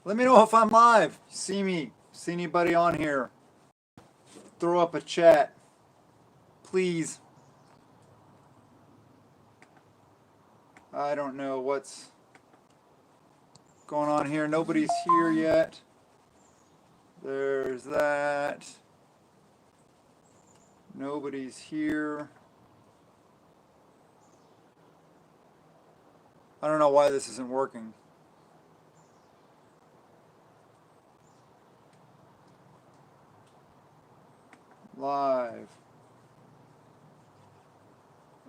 Let me know if I'm live. See me. See anybody on here. Throw up a chat. Please. I don't know what's going on here. Nobody's here yet. There's that. Nobody's here. I don't know why this isn't working. Live.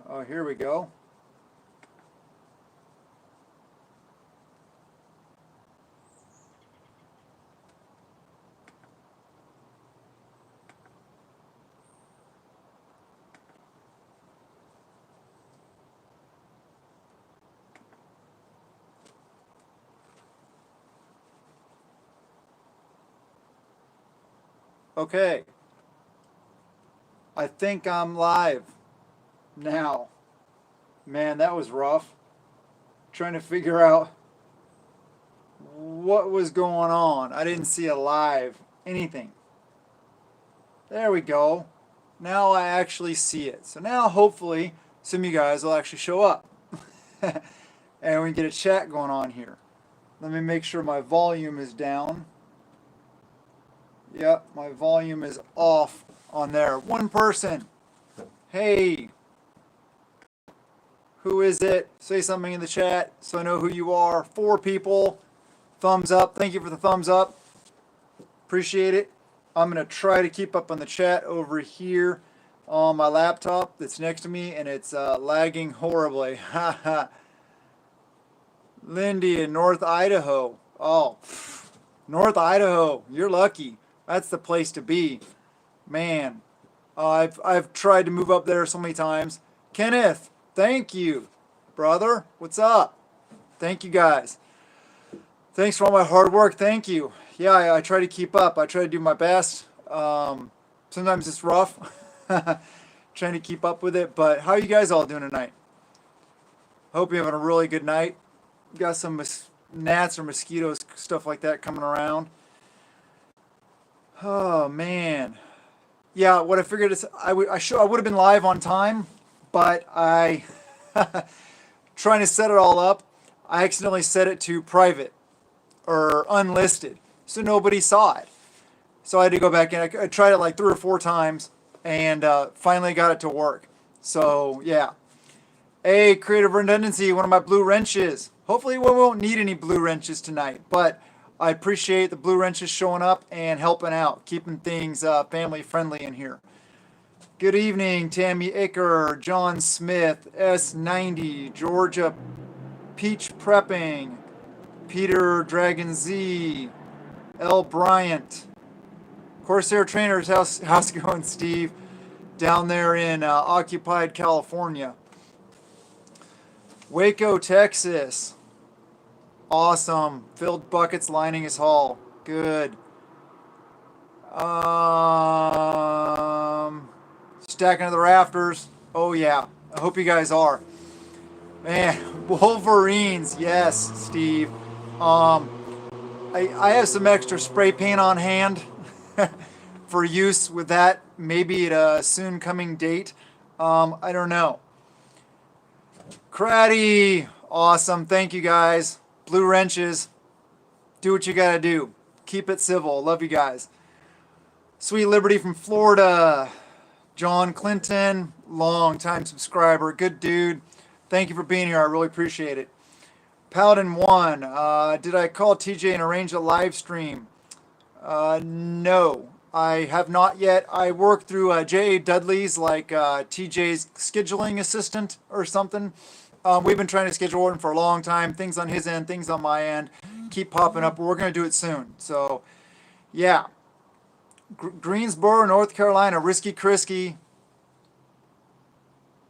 Oh, here we go. Okay. I think I'm live now. Man, that was rough. Trying to figure out what was going on. I didn't see a live anything. There we go. Now I actually see it. So now hopefully some of you guys will actually show up. And we can get a chat going on here. Let me make sure my volume is down. Yep, my volume is off on there. One person. Hey. Who is it? Say something in the chat so I know who you are. 4 people. Thumbs up. Thank you for the thumbs up. Appreciate it. I'm going to try to keep up on the chat over here on my laptop that's next to me, and it's lagging horribly. Lindy in North Idaho. Oh, North Idaho. You're lucky. That's the place to be. Man, I've tried to move up there so many times. Kenneth, thank you, brother. What's up? Thank you, guys. Thanks for all my hard work. Thank you. Yeah, I try to keep up. I try to do my best. Sometimes it's rough trying to keep up with it. But how are you guys all doing tonight? Hope you're having a really good night. Got some gnats or mosquitoes, stuff like that coming around. Oh, man. Yeah, what I figured is I would have been live on time, but I, trying to set it all up, I accidentally set it to private or unlisted, so nobody saw it. So I had to go back in. I tried it like 3 or 4 times, and finally got it to work. So, yeah. Hey, Creative Redundancy, one of my blue wrenches. Hopefully we won't need any blue wrenches tonight, but I appreciate the blue wrenches showing up and helping out, keeping things family friendly in here. Good evening, Tammy Aker, John Smith, S90, Georgia Peach Prepping, Peter Dragon Z, L. Bryant, Corsair Trainers, how's it going, Steve? Down there in occupied California. Waco, Texas. Awesome. Filled buckets lining his hall. Good. Stacking to the rafters. Oh, yeah. I hope you guys are. Man, Wolverines. Yes, Steve. I have some extra spray paint on hand for use with that. Maybe at a soon coming date. I don't know. Craddy. Awesome. Thank you, guys. Blue wrenches. Do what you gotta do. Keep it civil. Love you guys. Sweet Liberty from Florida. John Clinton, long time subscriber. Good dude. Thank you for being here. I really appreciate it. Paladin 1. Did I call TJ and arrange a live stream? No. I have not yet. I work through J.A. Dudley's, like TJ's scheduling assistant or something. We've been trying to schedule one for a long time. Things on his end, things on my end keep popping up. We're going to do it soon. So, yeah. Greensboro, North Carolina. Risky Krisky.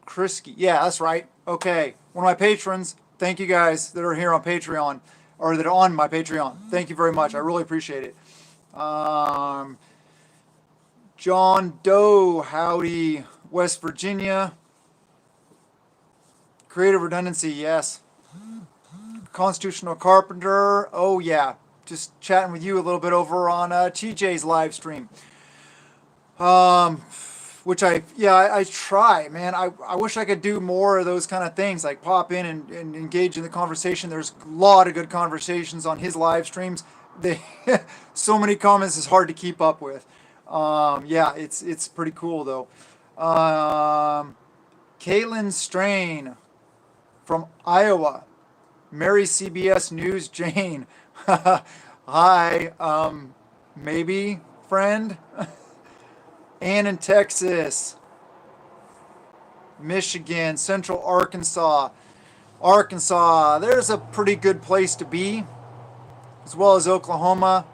Krisky. Yeah, that's right. Okay. One of my patrons. Thank you guys that are here on Patreon, or that are on my Patreon. Thank you very much. I really appreciate it. John Doe. Howdy. West Virginia. Creative Redundancy, yes. Constitutional Carpenter, oh yeah. just chatting with you a little bit over on TJ's live stream. Um, which I try, man. I wish I could do more of those kind of things, like pop in and engage in the conversation. There's a lot of good conversations on his live streams. They so many comments is hard to keep up with. Yeah, it's pretty cool though. Caitlin Strain from Iowa. Mary CBS News Jane. Hi, maybe friend. Ann in Texas, Michigan, Central Arkansas. Arkansas, there's a pretty good place to be, as well as Oklahoma,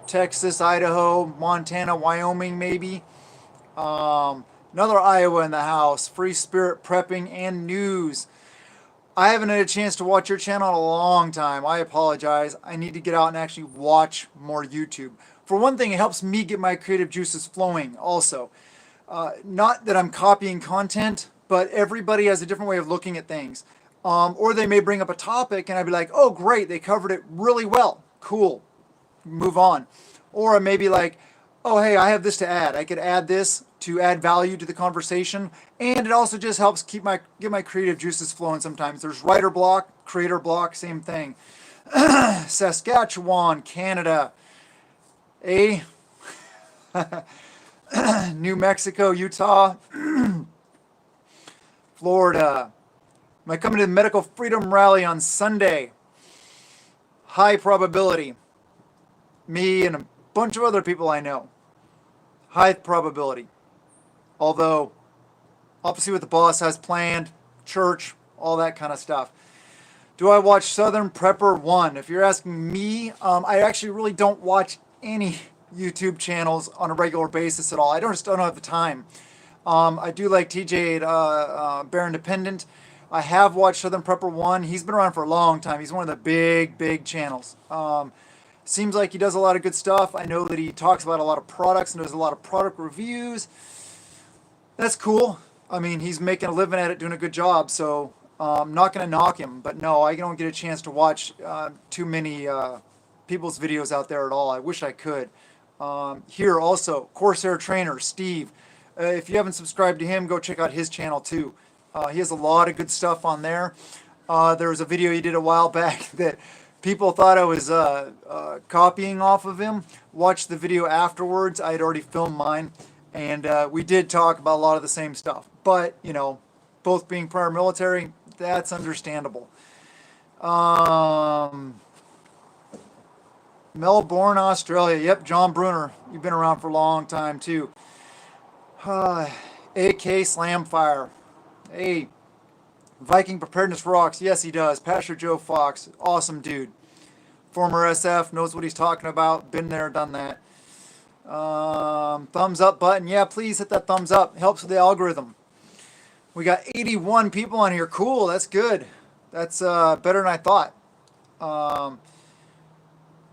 Texas, Idaho, Montana, Wyoming, maybe. Another Iowa in the house, Free Spirit Prepping and News. I haven't had a chance to watch your channel in a long time. I apologize. I need to get out and actually watch more YouTube. For one thing, it helps me get my creative juices flowing also. Not that I'm copying content, but everybody has a different way of looking at things. Or they may bring up a topic and I'd be like, oh great, they covered it really well. Cool. Move on. Or I may be like, oh hey, I have this to add. I could add this to add value to the conversation. And it also just helps get my creative juices flowing sometimes. There's writer block, creator block, same thing. Saskatchewan, Canada. New Mexico, Utah, Florida. Am I coming to the Medical Freedom Rally on Sunday? High probability. Me and a bunch of other people I know. High probability. Although, I'll see what the boss has planned, church, all that kind of stuff. Do I watch Southern Prepper 1? If you're asking me, I actually really don't watch any YouTube channels on a regular basis at all. I just don't have the time. I do like TJ at Bear Independent. I have watched Southern Prepper 1. He's been around for a long time. He's one of the big channels. Seems like he does a lot of good stuff. I know that he talks about a lot of products and does a lot of product reviews. That's cool. I mean, he's making a living at it, doing a good job, so I'm not going to knock him. But no, I don't get a chance to watch too many people's videos out there at all. I wish I could. Here also, Corsair Trainer, Steve. If you haven't subscribed to him, go check out his channel too. He has a lot of good stuff on there. There was a video he did a while back that people thought I was copying off of him. Watched the video afterwards. I had already filmed mine. And we did talk about a lot of the same stuff. But, you know, both being prior military, that's understandable. Melbourne, Australia. Yep, John Bruner. You've been around for a long time, too. AK Slamfire. Hey, Viking Preparedness rocks. Yes, he does. Pastor Joe Fox. Awesome dude. Former SF. Knows what he's talking about. Been there, done that. Thumbs up button. Yeah, please hit that thumbs up. Helps with the algorithm. We got 81 people on here. Cool. That's good. That's better than I thought.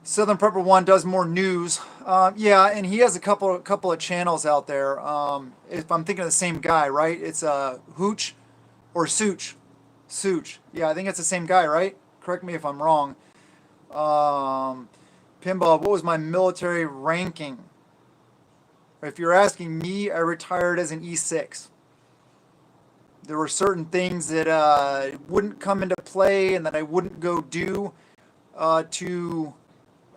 Southern Prepper 1 does more news. Yeah, and he has a couple of channels out there. If I'm thinking of the same guy, right? It's Hooch or Such. Such. Yeah, I think it's the same guy, right? Correct me if I'm wrong. Pinball, what was my military ranking? If you're asking me, I retired as an E6. There were certain things that wouldn't come into play and that I wouldn't go do to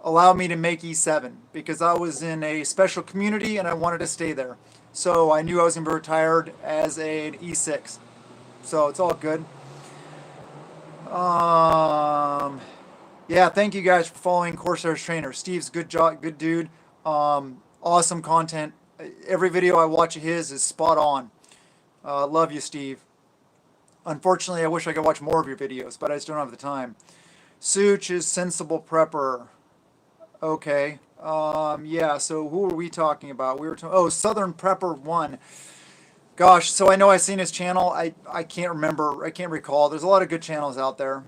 allow me to make E7 because I was in a special community and I wanted to stay there. So I knew I was going to be retired as an E6. So it's all good. Yeah, thank you guys for following Corsair's Trainer. Steve's good job, good dude. Awesome content. Every video I watch of his is spot on. Love you, Steve. Unfortunately, I wish I could watch more of your videos, but I just don't have the time. Such is Sensible Prepper. Okay. Yeah, so who were we talking about? We were talking, Southern Prepper 1. Gosh, so I know I've seen his channel. I can't remember. I can't recall. There's a lot of good channels out there.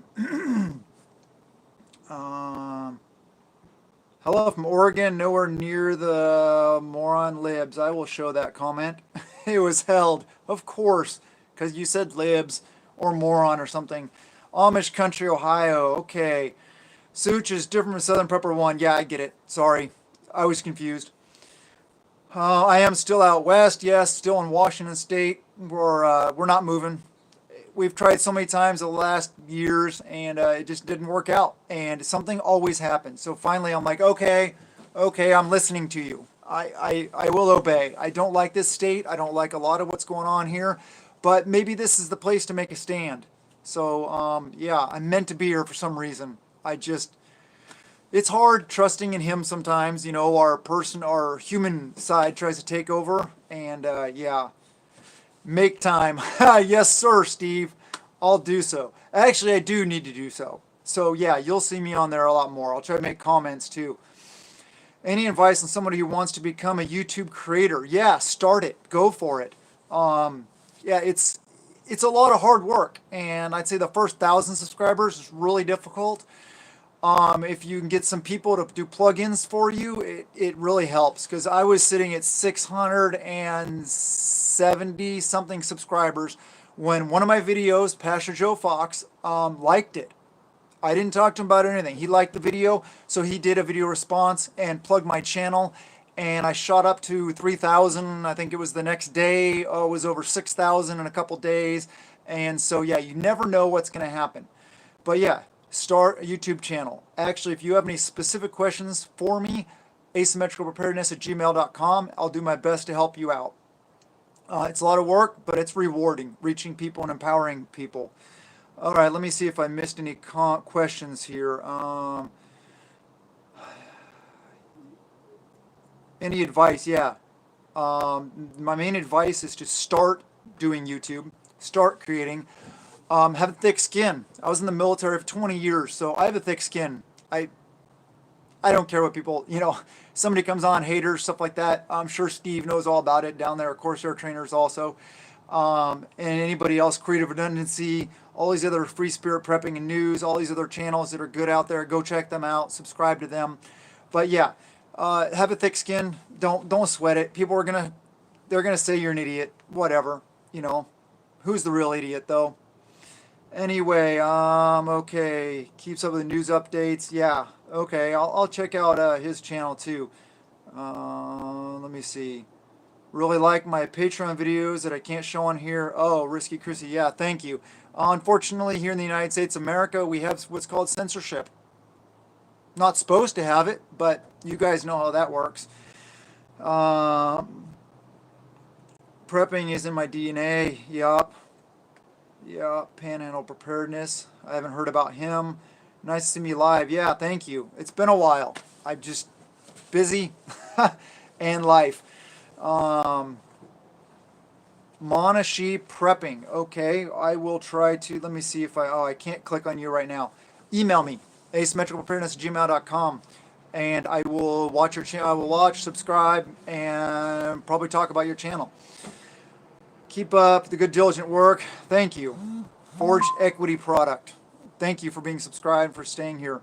Hello from Oregon, nowhere near the moron libs. I will show that comment. It was held, of course, because you said libs or moron or something. Amish country, Ohio. Okay. Such is different from Southern Prepper 1. Yeah, I get it. Sorry. I was confused. I am still out west. Yes, still in Washington State. We're not moving. We've tried so many times the last years, and it just didn't work out. And something always happens. So finally, I'm like, okay, okay, I'm listening to you. I will obey. I don't like this state. I don't like a lot of what's going on here, but maybe this is the place to make a stand. So yeah, I'm meant to be here for some reason. I just it's hard trusting in him sometimes. Our human side tries to take over, and yeah, make time. Yes, sir, Steve. I'll do so. Actually, I do need to do so. So yeah, you'll see me on there a lot more. I'll try to make comments too. Any advice on somebody who wants to become a YouTube creator? Yeah, start it. Go for it. Yeah, it's a lot of hard work, and I'd say the first 1,000 subscribers is really difficult. If you can get some people to do plugins for you, it really helps, because I was sitting at 670 something subscribers when one of my videos, Pastor Joe Fox, liked it. I didn't talk to him about anything. He liked the video, so he did a video response and plugged my channel, and I shot up to 3,000. I think it was the next day. Oh, it was over 6,000 in a couple days. And so yeah, you never know what's going to happen. But yeah, start a YouTube channel. Actually, if you have any specific questions for me, asymmetricalpreparedness@gmail.com. I'll do my best to help you out. It's a lot of work, but it's rewarding, reaching people and empowering people. All right, let me see if I missed any questions here. Any advice? Yeah. My main advice is to start doing YouTube, start creating. Have a thick skin. I was in the military for 20 years, so I have a thick skin. I don't care what people, somebody comes on, haters, stuff like that. I'm sure Steve knows all about it down there, Corsair trainers also. And anybody else, Creative Redundancy, all these other Free Spirit Prepping and News, all these other channels that are good out there. Go check them out, subscribe to them. But yeah, have a thick skin. Don't sweat it. People they're gonna say you're an idiot. Whatever, Who's the real idiot though? Anyway, okay, keeps up with the news updates. Yeah, okay, I'll check out his channel too. Let me see. Really like my Patreon videos that I can't show on here. Oh, Risky Chrissy, yeah, thank you. Unfortunately, here in the United States of America, we have what's called censorship. Not supposed to have it, but you guys know how that works. Prepping is in my DNA. Yup. Yeah, Panhandle Preparedness. I haven't heard about him. Nice to see me live. Yeah, thank you. It's been a while. I'm just busy and life. Monashi Prepping. Okay, I will try to, let me see if I can't click on you right now. Email me, asymmetricalpreparedness@gmail.com, and I will watch your channel. I will watch, subscribe, and probably talk about your channel. Keep up the good diligent work. Thank you. Forged Equity Product. Thank you for being subscribed, for staying here.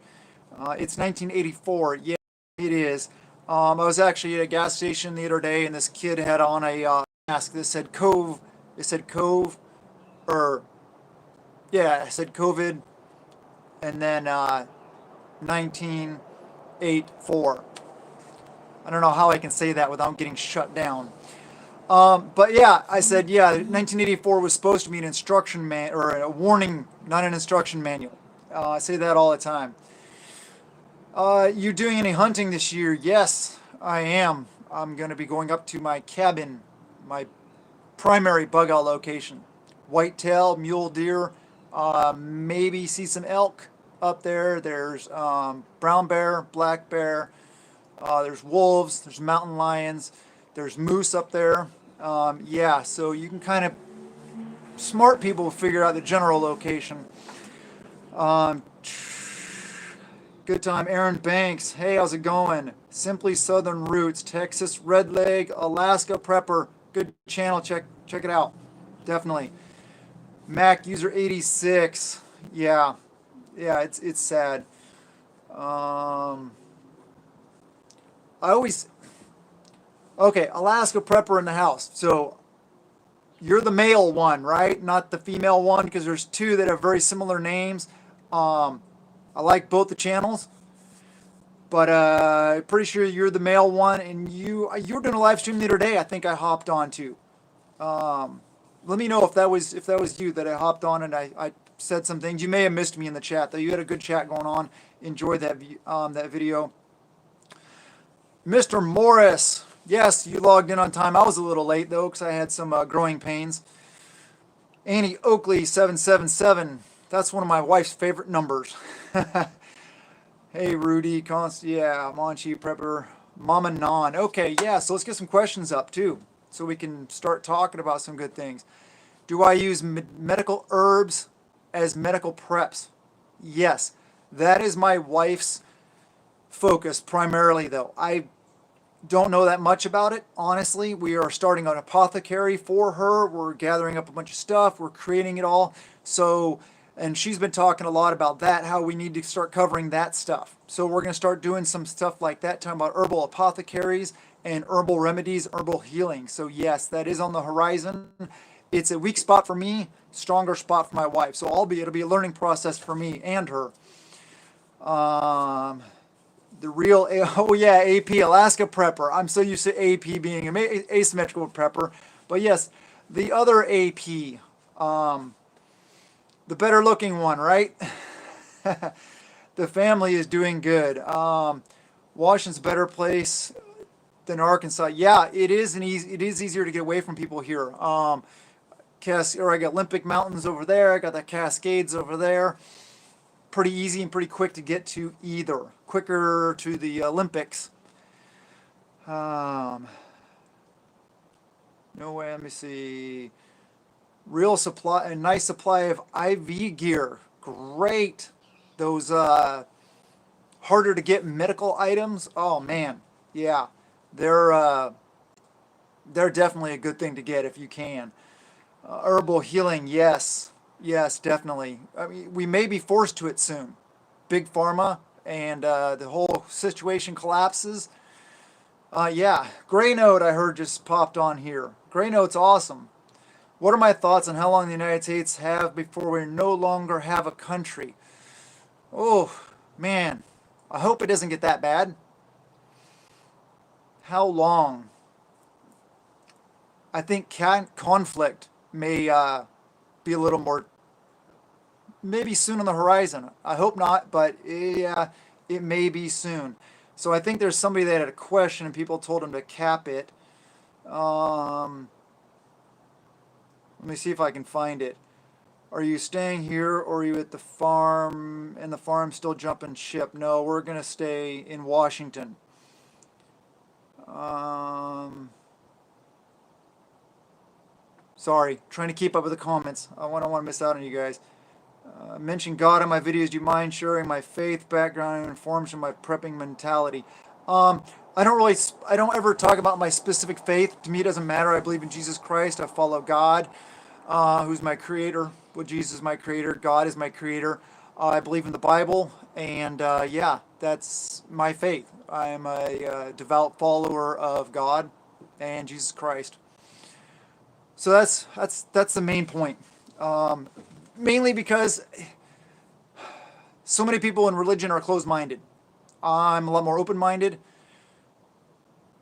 It's 1984. Yeah, it is. I was actually at a gas station the other day, and this kid had on a mask that said Cove. It said Cove, or yeah, it said COVID, and then 1984. I don't know how I can say that without getting shut down. But yeah, I said, yeah, 1984 was supposed to be an instruction or a warning, not an instruction manual. I say that all the time. You doing any hunting this year? Yes, I am. I'm going to be going up to my cabin, my primary bug out location. Whitetail, mule deer, maybe see some elk up there. There's brown bear, black bear, there's wolves, there's mountain lions, there's moose up there. Yeah, so you can kind of, smart people will figure out the general location. Good time. Aaron Banks. Hey, how's it going? Simply Southern Roots, Texas Red Leg, Alaska Prepper. Good channel. Check it out. Definitely. Mac user 86. Yeah. Yeah, it's sad. Okay, Alaska Prepper in the house. So you're the male one, right? Not the female one, because there's two that have very similar names. I like both the channels, but pretty sure you're the male one, and you were doing a live stream the other day. I think I hopped on to. Um, Let me know if that was you that I hopped on and I said some things. You may have missed me in the chat though. You had a good chat going on. Enjoyed that video. Mr. Morris, yes, you logged in on time. I was a little late though because I had some growing pains. Annie Oakley 777. That's one of my wife's favorite numbers. Hey Rudy, yeah, Monchi Prepper, Mama Non. Okay, yeah, so let's get some questions up too, so we can start talking about some good things. Do I use medical herbs as medical preps? Yes, that is my wife's focus primarily though. I don't know that much about it, honestly. We are starting an apothecary for her. We're gathering up a bunch of stuff. We're creating it all. So, and she's been talking a lot about that, how we need to start covering that stuff. So we're going to start doing some stuff like that, talking about herbal apothecaries and herbal remedies, herbal healing. So yes, that is on the horizon. It's a weak spot for me, stronger spot for my wife. So it'll be a learning process for me and her. The real, oh yeah, AP, Alaska Prepper. I'm so used to AP being an asymmetrical prepper. But yes, the other AP, the better looking one, right? The family is doing good. Washington's a better place than Arkansas. Yeah, it is it is easier to get away from people here. I got Olympic Mountains over there. I got the Cascades over there. Pretty easy and pretty quick to get to either. Quicker to the Olympics. No way, let me see. Real supply, a nice supply of IV gear. Great. Those harder to get medical items. Oh man, yeah. They're definitely a good thing to get if you can. Herbal healing, yes. Yes, definitely. I mean, we may be forced to it soon. Big pharma and the whole situation collapses. Yeah, Gray Note I heard just popped on here. Gray Note's awesome. What are my thoughts on how long the United States have before we no longer have a country? Oh, man. I hope it doesn't get that bad. How long? I think conflict may be a little more, maybe soon on the horizon. I hope not, but yeah, it may be soon. So I think there's somebody that had a question and people told him to cap it. Let me see if I can find it. Are you staying here or are you at the farm and the farm still jumping ship? No, we're going to stay in Washington. Sorry, trying to keep up with the comments. I don't want to miss out on you guys. Mention God in my videos. Do you mind sharing my faith background and informs from my prepping mentality? I don't ever talk about my specific faith. To me, it doesn't matter. I believe in Jesus Christ. I follow God, who's my creator. Well, Jesus is my creator. God is my creator. I believe in the Bible, and yeah, that's my faith. I am a devout follower of God and Jesus Christ. So that's the main point. Mainly because so many people in religion are closed-minded. I'm a lot more open-minded.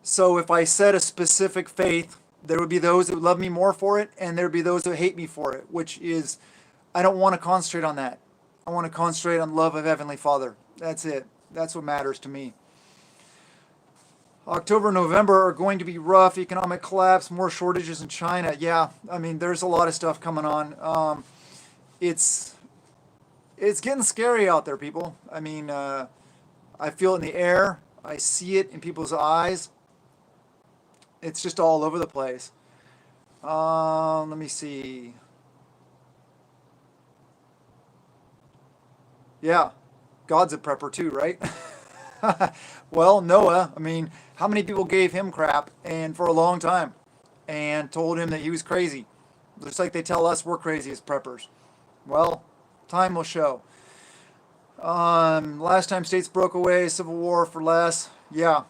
So if I said a specific faith, there would be those that would love me more for it, and there would be those that hate me for it, which is, I don't want to concentrate on that. I want to concentrate on love of Heavenly Father. That's it. That's what matters to me. October, November are going to be rough. Economic collapse, more shortages in China. Yeah, I mean, there's a lot of stuff coming on. It's getting scary out there, people. I mean, I feel it in the air. I see it in people's eyes. It's just all over the place. Let me see. Yeah, God's a prepper too, right? Well, Noah, I mean, how many people gave him crap and for a long time and told him that he was crazy? Just like they tell us we're crazy as preppers. Well, time will show. Last time states broke away, civil war for less. Yeah.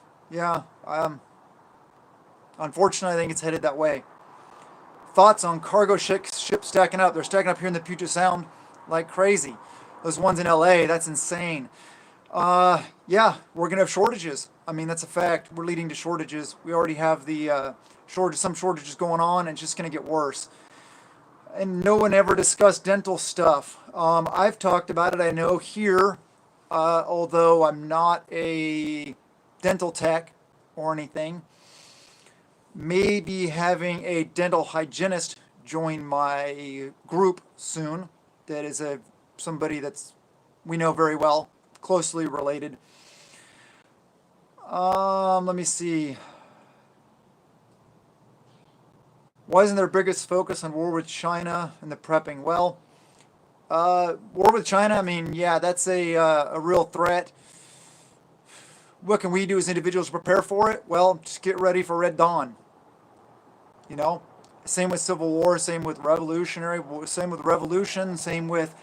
Unfortunately, I think it's headed that way. Thoughts on cargo ships stacking up? They're stacking up here in the Puget Sound like crazy. Those ones in LA, that's insane. Yeah, we're gonna have shortages. I mean, that's a fact. We're leading to shortages. We already have the some shortages going on, and it's just gonna get worse. And no one ever discussed dental stuff. I've talked about it. I know here, although I'm not a dental tech or anything, maybe having a dental hygienist join my group soon. That is a somebody that's we know very well, closely related. Let me see. Why isn't their biggest focus on war with China and the prepping? Well, war with China. I mean, yeah, that's a real threat. What can we do as individuals to prepare for it? Well, just get ready for Red Dawn. You know, same with Civil War. Same with Revolutionary. Same with Revolution. Same with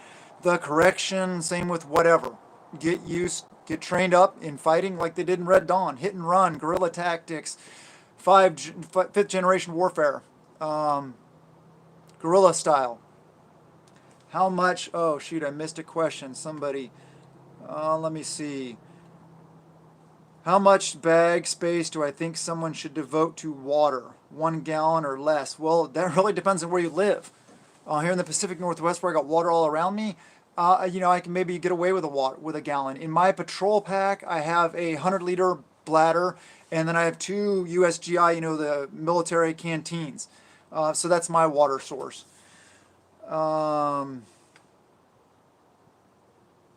the correction. Same with whatever. Get used. Get trained up in fighting like they did in Red Dawn. Hit and run. Guerrilla tactics. Fifth generation warfare. Um, Guerrilla style. How much? Oh shoot! I missed a question. Somebody. Let me see. How much bag space do I think someone should devote to water? 1 gallon or less? Well, that really depends on where you live. Here in the Pacific Northwest, where I got water all around me, I can maybe get away with a gallon. In my patrol pack, I have a 100-liter bladder, and then I have two USGI, the military canteens. So that's my water source. Um,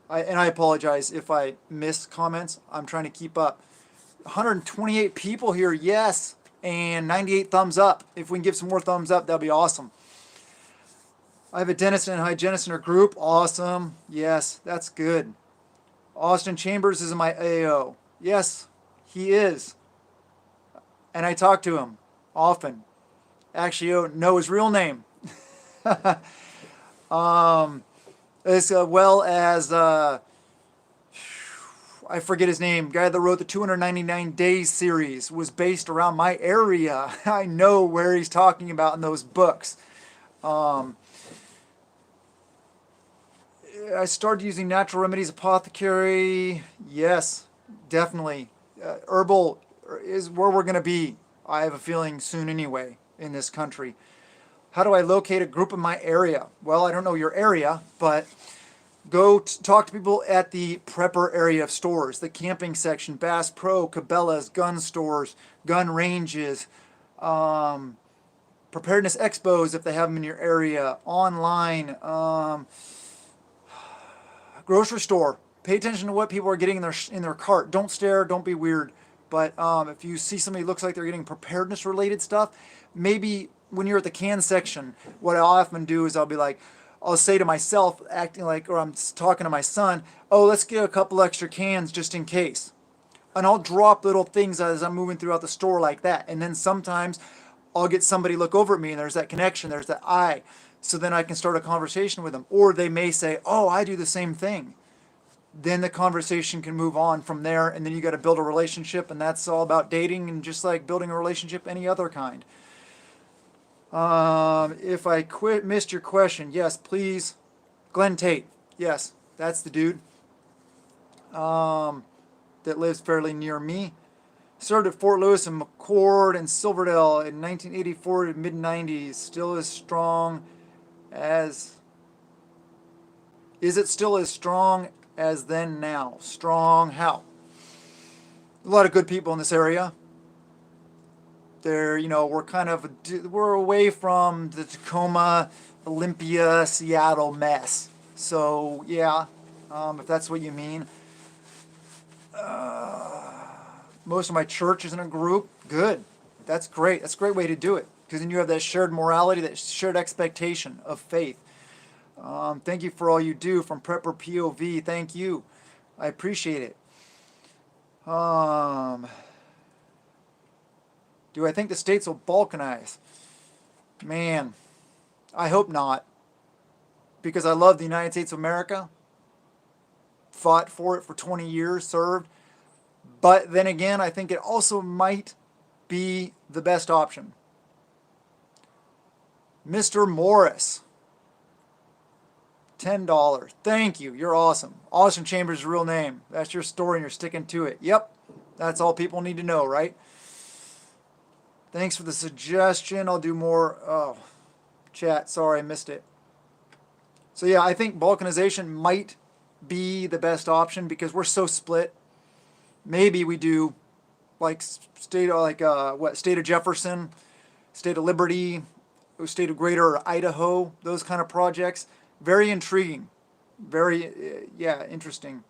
and I apologize if I missed comments. I'm trying to keep up. 128 people here, yes, and 98 thumbs up. If we can give some more thumbs up, that'd be awesome. I have a dentist and a hygienist in our group. Awesome. Yes, that's good. Austin Chambers is my AO. Yes, he is. And I talk to him often. Actually, I know his real name. As well as I forget his name. Guy that wrote the 299 Days series was based around my area. I know where he's talking about in those books. Um, I started using natural remedies, apothecary. Yes, definitely. Herbal is where we're going to be. I have a feeling soon anyway in this country. How do I locate a group in my area? Well, I don't know your area, but go talk to people at the prepper area of stores, the camping section, Bass Pro, Cabela's, gun stores, gun ranges, preparedness expos if they have them in your area, online, grocery store. Pay attention to what people are getting in their cart. Don't stare. Don't be weird. But if you see somebody who looks like they're getting preparedness related stuff, maybe when you're at the can section, what I often do is I'll say to myself, acting like, or I'm talking to my son, oh, let's get a couple extra cans just in case. And I'll drop little things as I'm moving throughout the store like that. And then sometimes I'll get somebody look over at me and there's that connection, there's that eye. So then I can start a conversation with them. Or they may say, oh, I do the same thing. Then the conversation can move on from there, and then you got to build a relationship, and that's all about dating and just like building a relationship any other kind. If I missed your question, yes, please. Glenn Tate, yes, that's the dude that lives fairly near me. Served at Fort Lewis and McCord and Silverdale in 1984 to mid 90s. Still as strong as. Is it still as strong as then now? Strong how? A lot of good people in this area. We're away from the Tacoma, Olympia, Seattle mess. So yeah, if that's what you mean. Most of my church is in a group. Good. That's great. That's a great way to do it. Because then you have that shared morality, that shared expectation of faith. Thank you for all you do from Prepper POV. Thank you. I appreciate it. Do I think the states will balkanize? Man, I hope not. Because I love the United States of America. Fought for it for 20 years, served. But then again, I think it also might be the best option. Mr. Morris. $10. Thank you. You're awesome. Austin Chambers' real name. That's your story and you're sticking to it. Yep. That's all people need to know, right? Thanks for the suggestion. I'll do more. Oh, chat. Sorry, I missed it. So yeah, I think balkanization might be the best option because we're so split. Maybe we do like state of Jefferson, state of Liberty, state of Greater Idaho, those kind of projects. Very intriguing. Very yeah, interesting.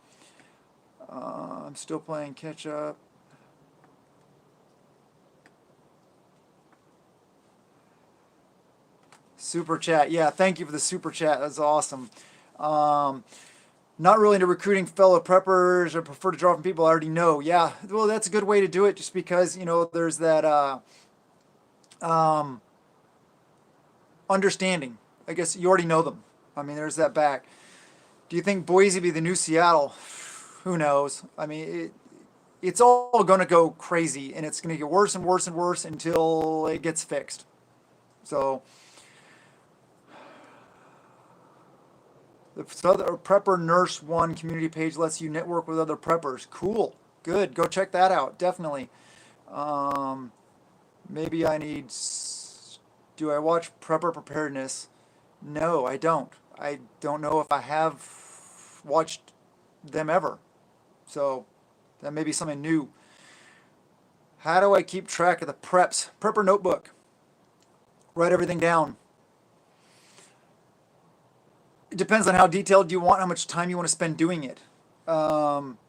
I'm still playing catch up. Super chat. Yeah, thank you for the super chat. That's awesome. Um, Not really into recruiting fellow preppers or prefer to draw from people I already know. Yeah, well, that's a good way to do it just because, there's that um, understanding. I guess you already know them. I mean, there's that back. Do you think Boise be the new Seattle? Who knows? I mean, it's all going to go crazy and it's going to get worse and worse and worse until it gets fixed. So, the Prepper Nurse One community page lets you network with other preppers. Cool. Good. Go check that out. Definitely. Um, Maybe I need. Do I watch Prepper Preparedness? No, I don't. I don't know if I have watched them ever. So that may be something new. How do I keep track of the preps? Prepper notebook. Write everything down. It depends on how detailed you want, how much time you want to spend doing it. Um,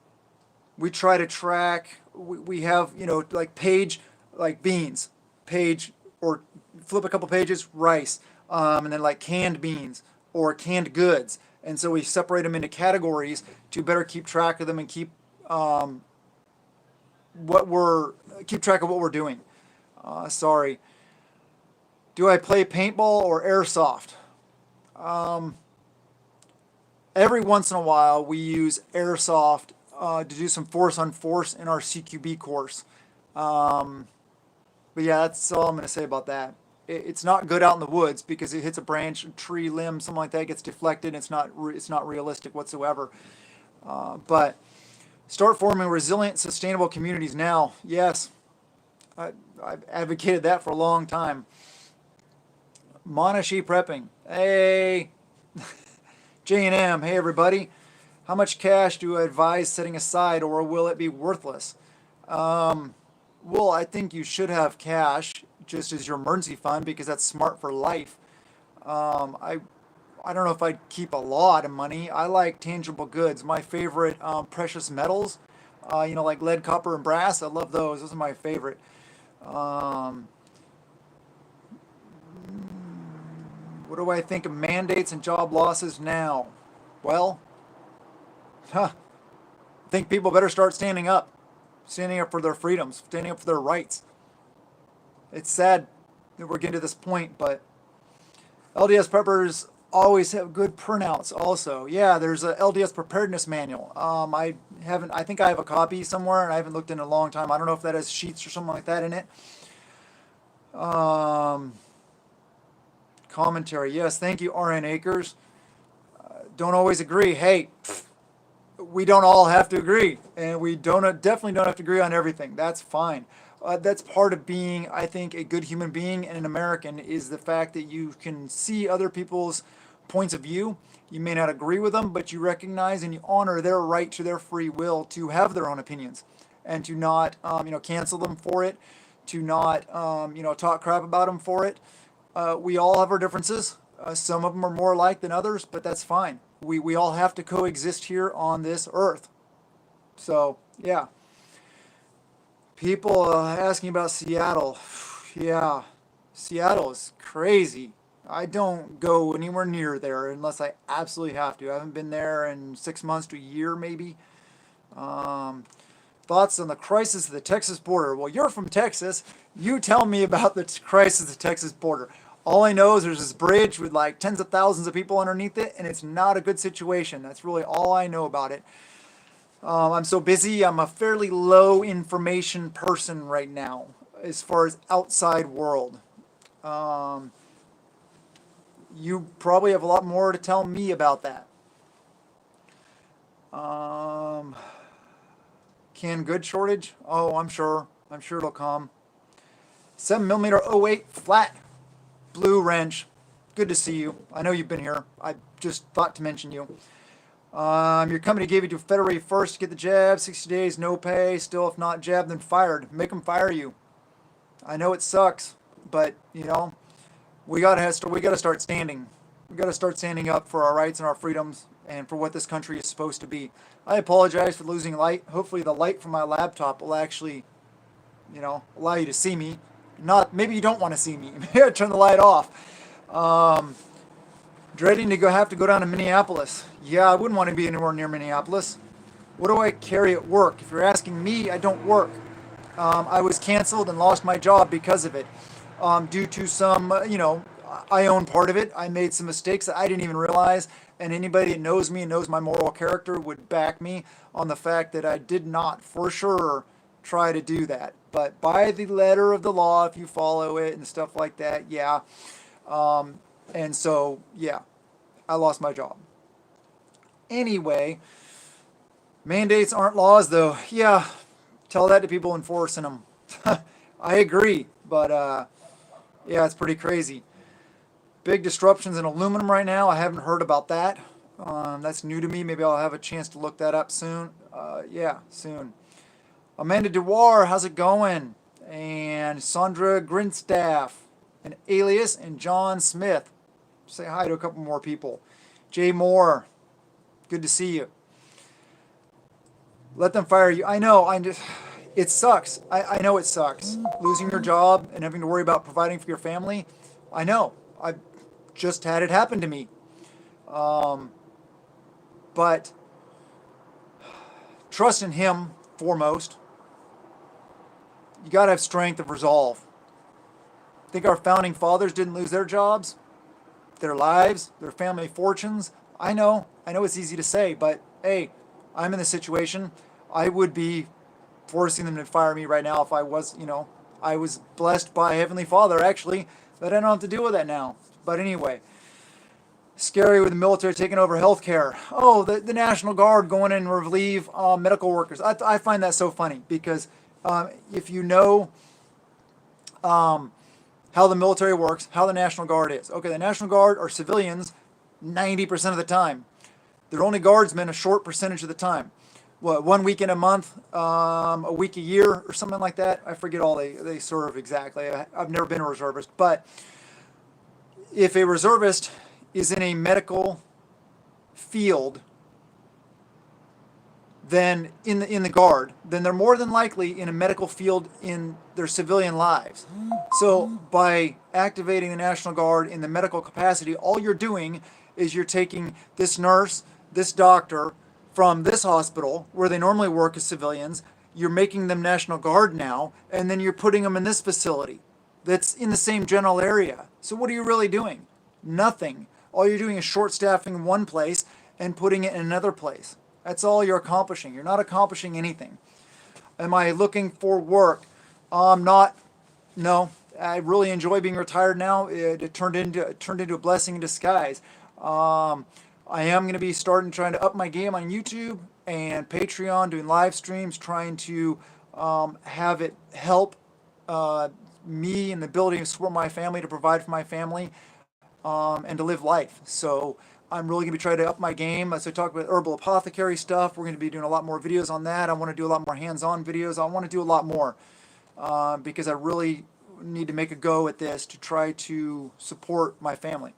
we try to track. We have like page like beans, page or flip a couple pages rice, and then like canned beans or canned goods, and so we separate them into categories to better keep track of them and um, keep track of what we're doing. Sorry. Do I play paintball or airsoft? Um, every once in a while, we use airsoft to do some force on force in our CQB course. Um, but yeah, that's all I'm going to say about that. It's not good out in the woods because it hits a branch, a tree, limb, something like that gets deflected. It's not realistic whatsoever. But start forming resilient, sustainable communities now. Yes, I've advocated that for a long time. Monashi prepping. Hey, J&M. Hey, everybody. How much cash do I advise setting aside, or will it be worthless? Well, I think you should have cash just as your emergency fund because that's smart for life. I don't know if I'd keep a lot of money. I like tangible goods. My favorite precious metals, like lead, copper, and brass. I love those. Those are my favorite. Um, what do I think of mandates and job losses now? Well, I think people better start standing up for their freedoms, standing up for their rights. It's sad that we're getting to this point, but LDS preppers always have good printouts also. Yeah, there's a LDS preparedness manual. I think I have a copy somewhere and I haven't looked in a long time. I don't know if that has sheets or something like that in it. Um, Commentary. Yes, thank you, RN Acres. Don't always agree. Hey, we don't all have to agree, and we definitely don't have to agree on everything. That's fine. That's part of being, I think, a good human being and an American is the fact that you can see other people's points of view. You may not agree with them, but you recognize and you honor their right to their free will to have their own opinions, and to not, cancel them for it, to not, talk crap about them for it. We all have our differences. Some of them are more alike than others, but that's fine. We all have to coexist here on this earth. So, yeah. People asking about Seattle. Yeah, Seattle is crazy. I don't go anywhere near there unless I absolutely have to. I haven't been there in 6 months to a year, maybe. Um, Thoughts on the crisis of the Texas border? Well, you're from Texas. You tell me about the crisis of the Texas border. All I know is there's this bridge with like tens of thousands of people underneath it, and it's not a good situation. That's really all I know about it. I'm so busy. I'm a fairly low information person right now as far as outside world. Um, you probably have a lot more to tell me about that. Canned good shortage? Oh, I'm sure. I'm sure it'll come. 7mm '08 flat blue wrench. Good to see you. I know you've been here. I just thought to mention you. Your company gave you to February 1st to get the jab. 60 days, no pay. Still, if not jabbed, then fired. Make them fire you. I know it sucks, but we gotta start standing. We gotta start standing up for our rights and our freedoms and for what this country is supposed to be. I apologize for losing light. Hopefully, the light from my laptop will actually, allow you to see me. Not maybe you don't want to see me. Maybe I turn the light off. Um, Dreading to have to go down to Minneapolis. Yeah, I wouldn't want to be anywhere near Minneapolis. What do I carry at work? If you're asking me, I don't work. I was canceled and lost my job because of it. Due to some, I own part of it. I made some mistakes that I didn't even realize. And anybody that knows me and knows my moral character would back me on the fact that I did not, for sure, try to do that. But by the letter of the law, if you follow it and stuff like that, yeah. And so, yeah, I lost my job. Anyway, mandates aren't laws, though. Yeah, tell that to people enforcing them. I agree, but yeah, it's pretty crazy. Big disruptions in aluminum right now. I haven't heard about that. That's new to me. Maybe I'll have a chance to look that up soon. Yeah, soon. Amanda Dewar, how's it going? And Sandra Grinstaff, and Alias, and John Smith. Say hi to a couple more people. Jay Moore, good to see you. Let them fire you. I know. It sucks. I know it sucks. Losing your job and having to worry about providing for your family. I know. I've just had it happen to me. But trust in Him foremost. You got to have strength of resolve. Think our founding fathers didn't lose their jobs, their lives, their family fortunes? I know it's easy to say, but hey, I'm in this situation. I would be forcing them to fire me right now if I was, I was blessed by Heavenly Father, actually, that I don't have to deal with that now. But anyway, scary with the military taking over healthcare. Oh, the National Guard going in and relieve medical workers. I find that so funny because if you know how the military works, how the National Guard is. Okay, the National Guard are civilians 90% of the time. They're only guardsmen a short percentage of the time. What, 1 week in a month, a week a year, or something like that? I forget all they serve exactly. I've never been a reservist. But if a reservist is in a medical field, then in the Guard, then they're more than likely in a medical field in their civilian lives. So by activating the National Guard in the medical capacity, all you're doing is you're taking this nurse, this doctor from this hospital where they normally work as civilians, you're making them National Guard now, and then you're putting them in this facility that's in the same general area. So what are you really doing? Nothing. All you're doing is short staffing one place and putting it in another place. That's all you're accomplishing. You're not accomplishing anything. Am I looking for work? Not. No. I really enjoy being retired now. It turned into a blessing in disguise. I am going to be trying to up my game on YouTube and Patreon, doing live streams, trying to have it help me and the ability to support my family, to provide for my family, and to live life. So I'm really going to be trying to up my game. As I talk about herbal apothecary stuff, we're going to be doing a lot more videos on that. I want to do a lot more hands-on videos. I want to do a lot more because I really need to make a go at this to try to support my family.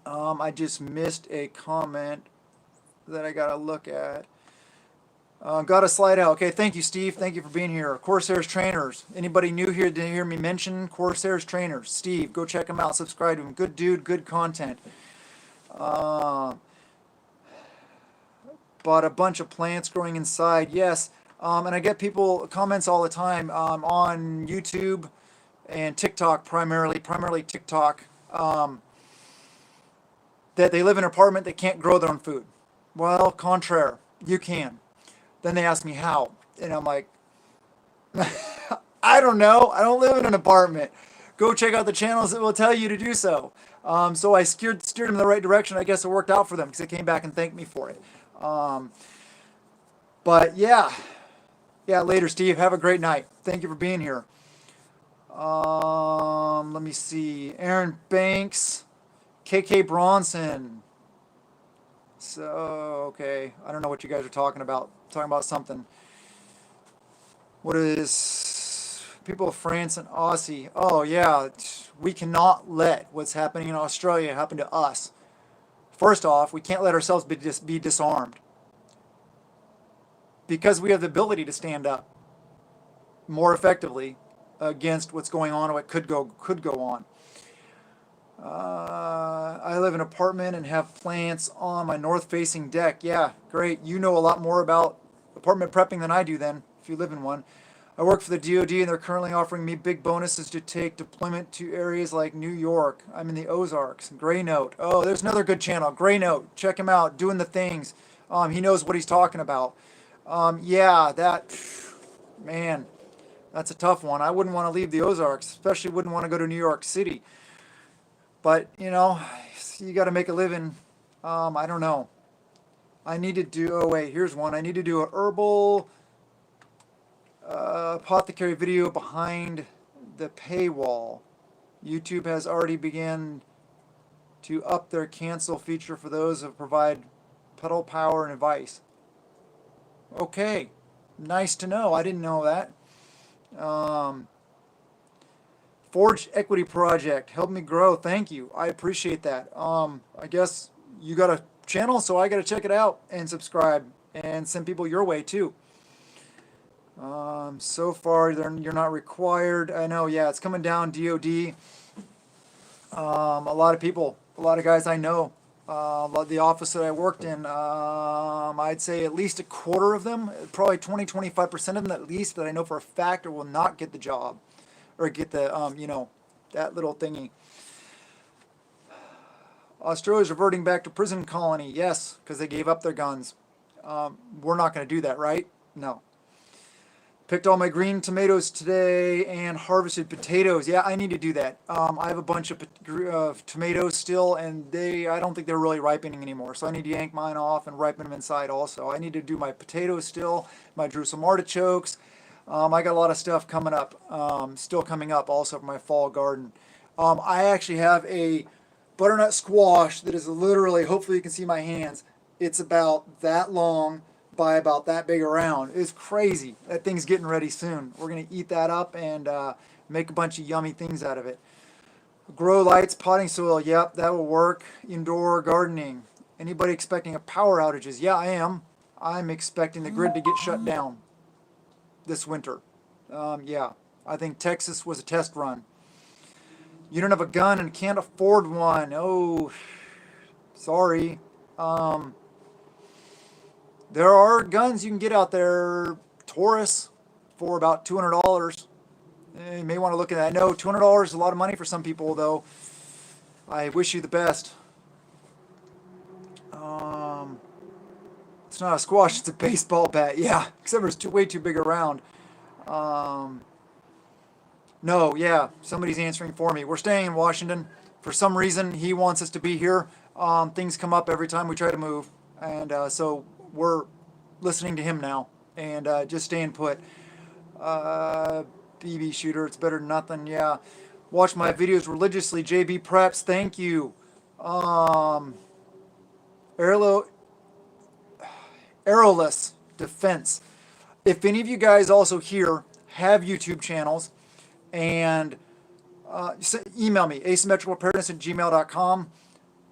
I just missed a comment that I got to look at. Got to slide out. Okay, thank you, Steve. Thank you for being here. Corsairs Trainers. Anybody new here to hear me mention Corsairs Trainers? Steve, go check him out. Subscribe to him. Good dude, good content. Bought a bunch of plants growing inside. Yes. And I get people comments all the time on YouTube and TikTok primarily TikTok, that they live in an apartment, they can't grow their own food. Well, contraire, you can. Then they ask me how, and I'm like, I don't know. I don't live in an apartment. go check out the channels that will tell you to do so. So I steered them in the right direction. I guess it worked out for them because they came back and thanked me for it. But yeah, later, Steve. Have a great night. Thank you for being here. Let me see. Aaron Banks, KK Bronson. So, okay. I don't know what you guys are talking about. Talking about something. What is people of France and Aussie? Oh, yeah. We cannot let what's happening in Australia happen to us. First off, we can't let ourselves be disarmed. Because we have the ability to stand up more effectively against what's going on or what could go on. I live in an apartment and have plants on my north-facing deck. Yeah, great. You know a lot more about apartment prepping than I do then, if you live in one. I work for the DoD and they're currently offering me big bonuses to take deployment to areas like New York. I'm in the Ozarks. Gray Note. Oh, there's another good channel. Gray Note. Check him out. Doing the things. He knows what he's talking about. Yeah, man, that's a tough one. I wouldn't want to leave the Ozarks, especially wouldn't want to go to New York City. But, you got to make a living. I don't know. I need to do, oh wait, here's one. I need to do a herbal apothecary video behind the paywall. YouTube has already begun to up their cancel feature for those who provide pedal power and advice. Okay, nice to know. I didn't know that. Forge Equity Project, help me grow. Thank you. I appreciate that. I guess you got a channel, so I got to check it out and subscribe and send people your way too. So far, you're not required. I know, yeah, it's coming down, DOD. A lot of people, a lot of guys I know, the office that I worked in, I'd say at least a quarter of them, probably 20-25% of them at least, that I know for a fact will not get the job or get the, that little thingy. Australia's reverting back to prison colony. Yes, because they gave up their guns. We're not going to do that, right? No. Picked all my green tomatoes today and harvested potatoes. Yeah, I need to do that. I have a bunch of tomatoes still, and I don't think they're really ripening anymore. So I need to yank mine off and ripen them inside also. I need to do my potatoes still, my Jerusalem artichokes. I got a lot of stuff coming up, still coming up also for my fall garden. I actually have a butternut squash that is literally, hopefully you can see my hands, it's about that long by about that big around. It's crazy. That thing's getting ready soon. We're going to eat that up and make a bunch of yummy things out of it. Grow lights, potting soil. Yep, that will work. Indoor gardening. Anybody expecting a power outages? Yeah, I am. I'm expecting the grid to get shut down this winter. Yeah, I think Texas was a test run. You don't have a gun and can't afford one. Oh, sorry. There are guns you can get out there, Taurus, for about $200. You may want to look at that. I know $200 is a lot of money for some people, though. I wish you the best. It's not a squash, it's a baseball bat. Yeah, except it's way too big around. No, yeah, somebody's answering for me. We're staying in Washington. For some reason, he wants us to be here. Things come up every time we try to move. And so we're listening to him now and just staying put. BB shooter, it's better than nothing. Yeah. Watch my videos religiously. JB Preps, thank you. Arrowless Defense. If any of you guys also here have YouTube channels, and email me, asymmetricalpreparedness@gmail.com.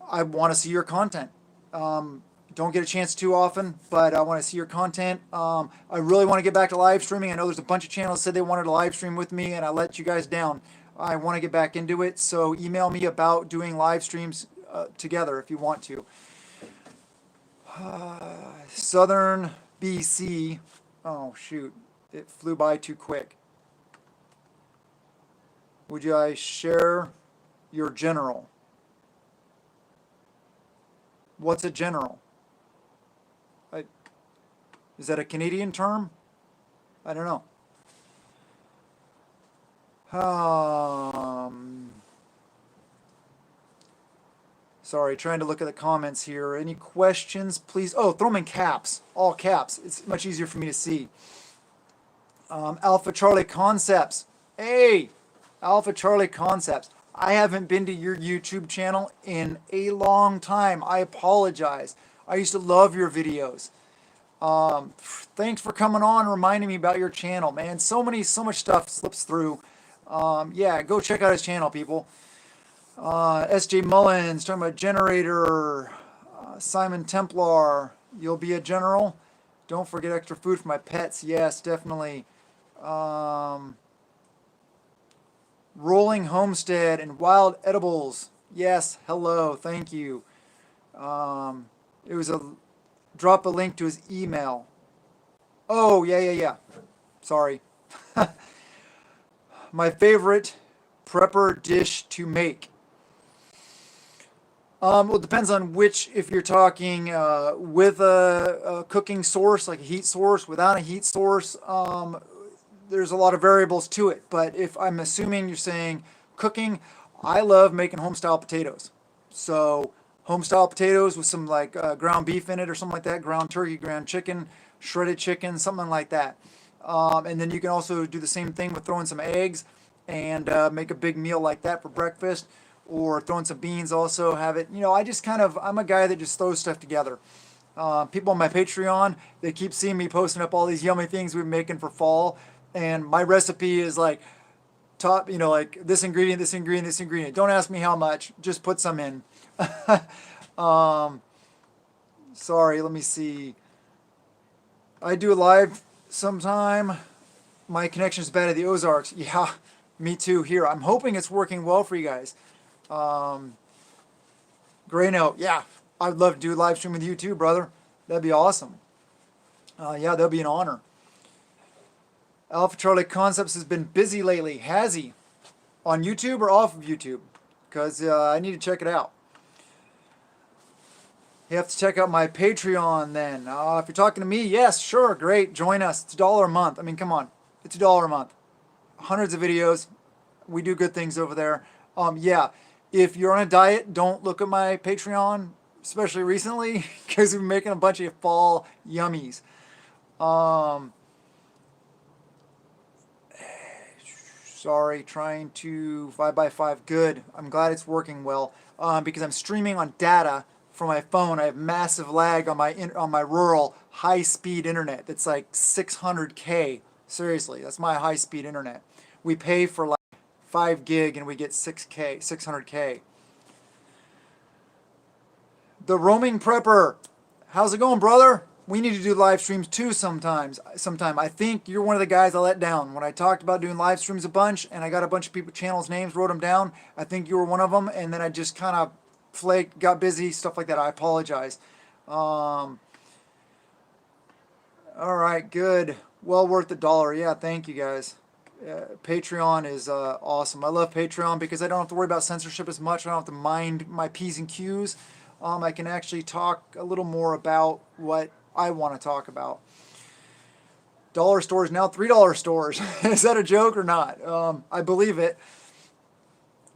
I want to see your content. Don't get a chance too often, but I want to see your content. I really want to get back to live streaming. I know there's a bunch of channels that said they wanted to live stream with me, and I let you guys down. I want to get back into it, so email me about doing live streams together if you want to. Southern BC. Oh, shoot. It flew by too quick. Would you share your general? What's a general? Is that a Canadian term? I don't know. Sorry, trying to look at the comments here. Any questions, please? Oh, throw them in caps, all caps. It's much easier for me to see. Alpha Charlie Concepts. Hey, Alpha Charlie Concepts. I haven't been to your YouTube channel in a long time. I apologize. I used to love your videos. Thanks for coming on and reminding me about your channel, man. So much stuff slips through. Yeah, go check out his channel, people. S.J. Mullins, talking about generator. Simon Templar, you'll be a general. Don't forget extra food for my pets. Yes, definitely. Rolling Homestead and Wild Edibles. Yes, hello, thank you. It was drop a link to his email. Oh, yeah. Sorry. My favorite prepper dish to make. Well, it depends on which, if you're talking with a cooking source, like a heat source, without a heat source, there's a lot of variables to it. But if I'm assuming you're saying cooking, I love making home-style potatoes. So home-style potatoes with some like ground beef in it or something like that, ground turkey, ground chicken, shredded chicken, something like that. And then you can also do the same thing with throwing some eggs and make a big meal like that for breakfast, or throwing some beans also, have it. I just kind of, I'm a guy that just throws stuff together. People on my Patreon, they keep seeing me posting up all these yummy things we're making for fall, and my recipe is like top, like this ingredient, this ingredient, this ingredient. Don't ask me how much, just put some in. Sorry, let me see. I do a live sometime. My connection is bad at the Ozarks. Yeah, me too here. I'm hoping it's working well for you guys. Gray Note, yeah, I'd love to do a live stream with you too, brother. That'd be awesome. Yeah, that'd be an honor. Alpha Charlie Concepts has been busy lately. Has he? On YouTube or off of YouTube? Because I need to check it out. You have to check out my Patreon then. If you're talking to me, yes, sure, great, join us. It's $1 a month. I mean, come on. It's $1 a month. Hundreds of videos. We do good things over there. Yeah, if you're on a diet, don't look at my Patreon, especially recently, because we're making a bunch of fall yummies. Sorry, trying to 5x5. Good. I'm glad it's working well. Because I'm streaming on data from my phone. I have massive lag on my rural high-speed internet. That's like 600K. Seriously, that's my high-speed internet. We pay for like 5 gig and we get 600K. The Roaming Prepper. How's it going, brother? We need to do live streams too sometime. I think you're one of the guys I let down. When I talked about doing live streams a bunch and I got a bunch of people, channels' names, wrote them down, I think you were one of them, and then I just kind of flaked, got busy, stuff like that. I apologize. All right, good. Well worth $1. Yeah, thank you guys. Patreon is awesome. I love Patreon because I don't have to worry about censorship as much. I don't have to mind my P's and Q's. I can actually talk a little more about what I want to talk about. Dollar stores now $3 stores. Is that a joke or not? I believe it.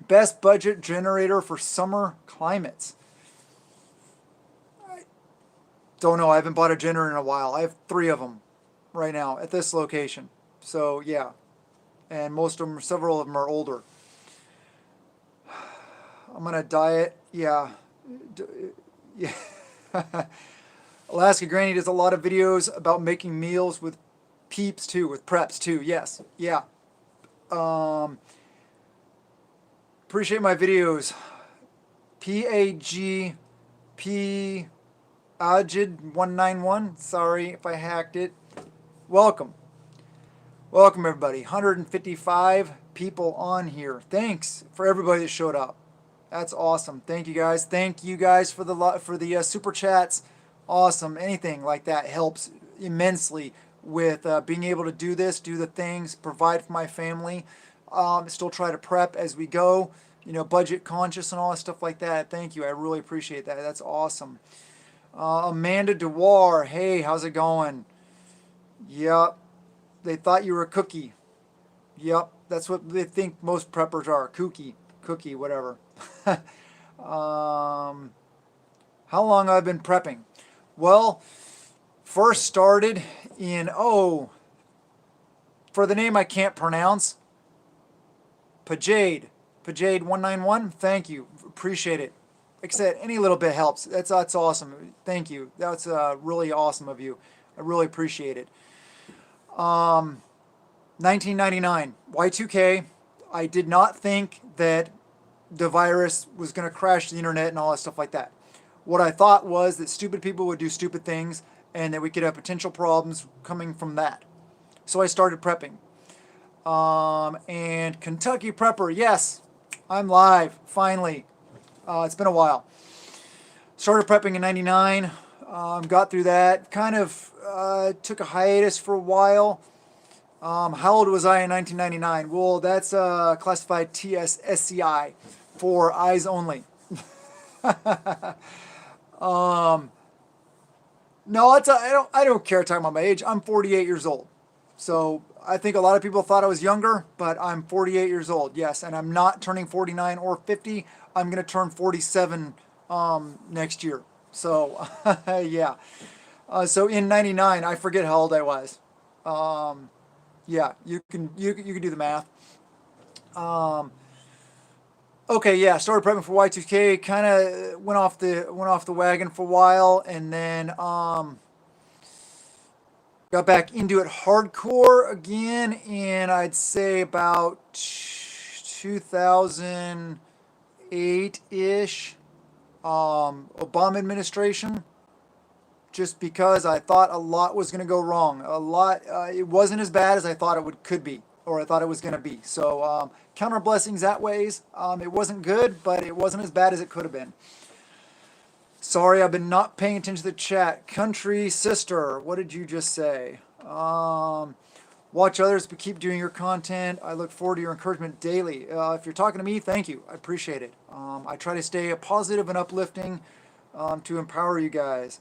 Best budget generator for summer climates. I don't know. I haven't bought a generator in a while. I have 3 of them right now at this location. So yeah, and several of them are older. I'm gonna diet. Yeah. Yeah. Alaska Granny does a lot of videos about making meals with peeps too, with preps too. Yes. Yeah. Appreciate my videos. PAGP Ajid191. Sorry if I hacked it. Welcome. Welcome everybody. 155 people on here. Thanks for everybody that showed up. That's awesome. Thank you guys. Thank you guys for the super chats. Awesome. Anything like that helps immensely with being able to do this, do the things, provide for my family. Still try to prep as we go. Budget conscious and all that stuff like that. Thank you. I really appreciate that. That's awesome. Amanda Dewar. Hey, how's it going? Yep. They thought you were a cookie. Yep. That's what they think most preppers are. Cookie, whatever. Um, how long I've been prepping? Well, first started in, for the name I can't pronounce, Pajade. Pajade 191. Thank you. Appreciate it. Like I said, any little bit helps. That's awesome. Thank you. That's really awesome of you. I really appreciate it. 1999, Y2K. I did not think that the virus was going to crash the internet and all that stuff like that. What I thought was that stupid people would do stupid things and that we could have potential problems coming from that. So I started prepping. And Kentucky Prepper, yes, I'm live, finally. It's been a while. Started prepping in 99, got through that, kind of took a hiatus for a while. How old was I in 1999? Well, that's classified TSSCI for eyes only. No, I don't care talking about my age. I'm 48 years old. So I think a lot of people thought I was younger, but I'm 48 years old, yes. And I'm not turning 49 or 50. I'm going to turn 47 next year. So, yeah. So in 99, I forget how old I was. Yeah, you can do the math. Okay, yeah, started prepping for Y2K, kind of went off the wagon for a while, and then got back into it hardcore again in, I'd say, about 2008-ish, Obama administration, just because I thought a lot was going to go wrong. It wasn't as bad as I thought could be, or I thought it was going to be. So count our blessings that ways. It wasn't good, but it wasn't as bad as it could have been. Sorry, I've been not paying attention to the chat. Country sister, what did you just say? Watch others, but keep doing your content. I look forward to your encouragement daily. If you're talking to me, thank you. I appreciate it. I try to stay positive and uplifting to empower you guys.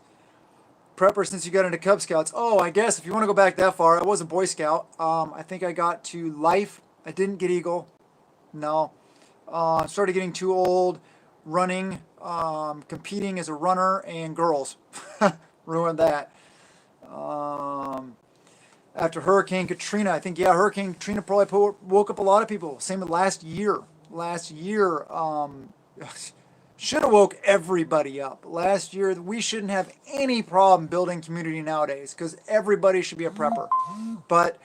Prepper since you got into Cub Scouts. Oh, I guess if you want to go back that far, I was a Boy Scout. I think I got to Life. I didn't get Eagle. No. Started getting too old. Running, competing as a runner, and girls. Ruined that. After Hurricane Katrina, I think, yeah, Hurricane Katrina probably woke up a lot of people. Same with last year. Last year, should have woke everybody up. Last year, we shouldn't have any problem building community nowadays because everybody should be a prepper. But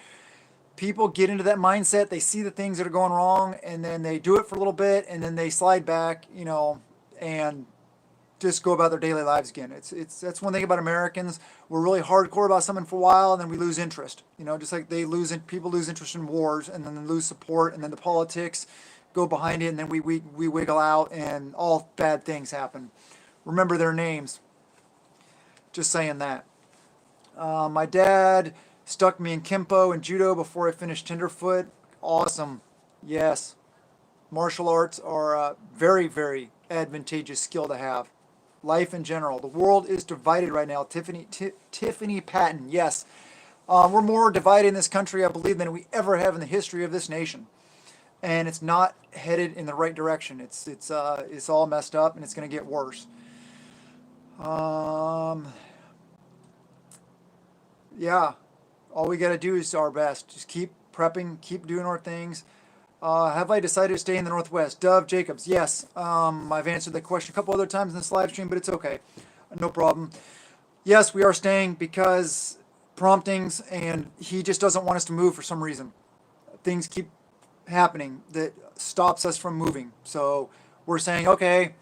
people get into that mindset. They see the things that are going wrong, and then they do it for a little bit, and then they slide back, and just go about their daily lives again. That's one thing about Americans. We're really hardcore about something for a while, and then we lose interest. Just like people lose interest in wars, and then they lose support, and then the politics go behind it, and then we wiggle out, and all bad things happen. Remember their names. Just saying that. My dad stuck me in Kempo and Judo before I finished Tenderfoot. Awesome. Yes. Martial arts are a very, very advantageous skill to have. Life in general. The world is divided right now. Tiffany Patton. Yes. We're more divided in this country, I believe, than we ever have in the history of this nation. And it's not headed in the right direction. It's all messed up, and it's going to get worse. Yeah. All we got to do is our best. Just keep prepping, keep doing our things. Have I decided to stay in the Northwest? Dove Jacobs, yes. I've answered that question a couple other times in this live stream, but it's okay. No problem. Yes, we are staying because promptings, and he just doesn't want us to move for some reason. Things keep happening that stops us from moving. So we're saying, okay,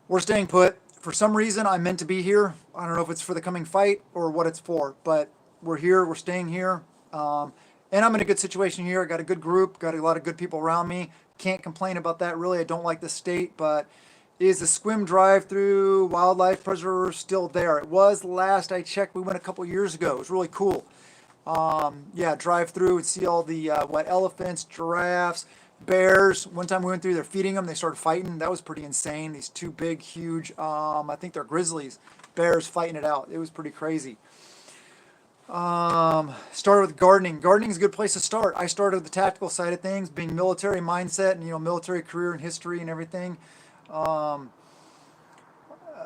we're staying put. For some reason, I'm meant to be here. I don't know if it's for the coming fight or what it's for, but we're here. We're staying here. And I'm in a good situation here. I got a good group, got a lot of good people around me. Can't complain about that, really. I don't like the state, but is the Swim drive-through wildlife preserve still there? It was last I checked. We went a couple years ago. It was really cool. Yeah, drive through and see all the elephants, giraffes, bears. One time we went through, they're feeding them. They started fighting. That was pretty insane. These two big, huge, I think they're grizzlies, bears fighting it out. It was pretty crazy. Started with gardening. Gardening is a good place to start. I started with the tactical side of things, being military mindset and military career and history and everything.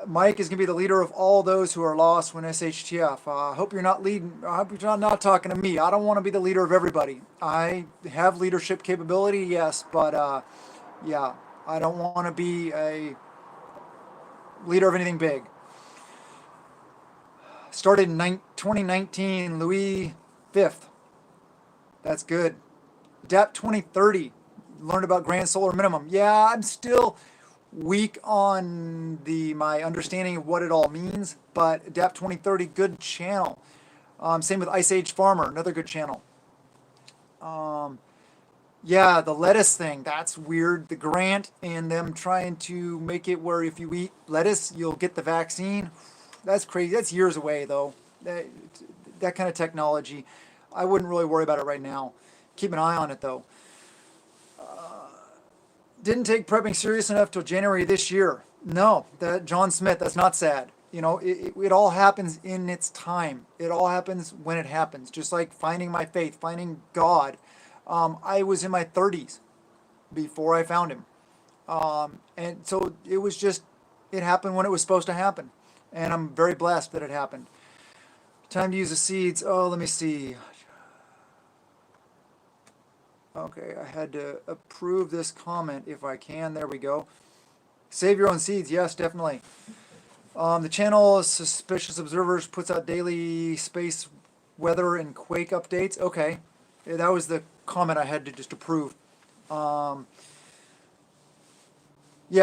Mike is going to be the leader of all those who are lost when SHTF. I hope you're not leading. I hope you're not talking to me. I don't want to be the leader of everybody. I have leadership capability, yes, but yeah, I don't want to be a leader of anything big. Started in 2019, Louis 5th. That's good. DAP 2030. Learned about grand solar minimum. Yeah, I'm still weak on my understanding of what it all means, but DAP 2030, good channel. Same with Ice Age Farmer, another good channel. Yeah, the lettuce thing, that's weird. The grant and them trying to make it where if you eat lettuce, you'll get the vaccine. That's crazy. That's years away, though. That kind of technology, I wouldn't really worry about it right now. Keep an eye on it, though. Didn't take prepping serious enough till January this year. No, that John Smith, that's not sad. You know, it all happens in its time. It all happens when it happens. Just like finding my faith, finding God. I was in my 30s before I found him. And so it was just, it happened when it was supposed to happen. And I'm very blessed that it happened. Time to use the seeds. Oh, let me see. Okay, I had to approve this comment if I can. There we go. Save your own seeds. Yes, definitely. The channel Suspicious Observers puts out daily space weather and quake updates. Okay, that was the comment I had to just approve. Yeah,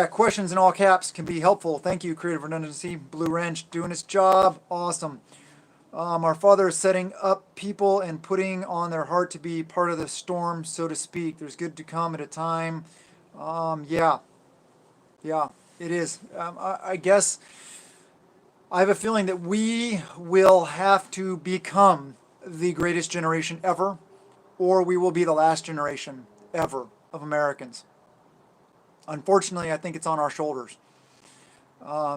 questions in all caps can be helpful. Thank you, Creative Redundancy. Blue Wrench doing its job. Awesome. Our Father is setting up people and putting on their heart to be part of the storm, so to speak. There's good to come at a time. Yeah, it is. I guess I have a feeling that we will have to become the greatest generation ever, or we will be the last generation ever of Americans. Unfortunately, I think it's on our shoulders.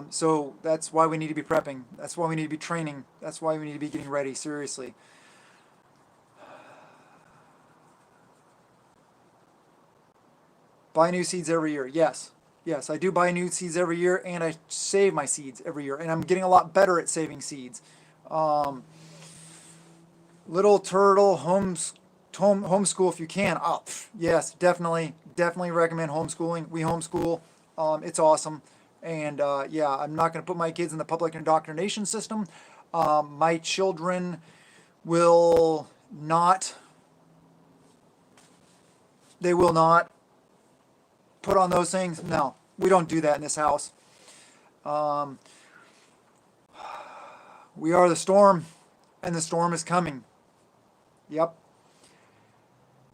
So that's why we need to be prepping. That's why we need to be training. That's why we need to be getting ready, seriously. Buy new seeds every year. Yes. Yes, I do buy new seeds every year, and I save my seeds every year. And I'm getting a lot better at saving seeds. Little Turtle homeschool if you can. Oh, yes, definitely recommend homeschooling. We homeschool. It's awesome. And yeah, I'm not going to put my kids in the public indoctrination system. My children will not, they will not put on those things. No, we don't do that in this house. We are the storm, and the storm is coming. Yep.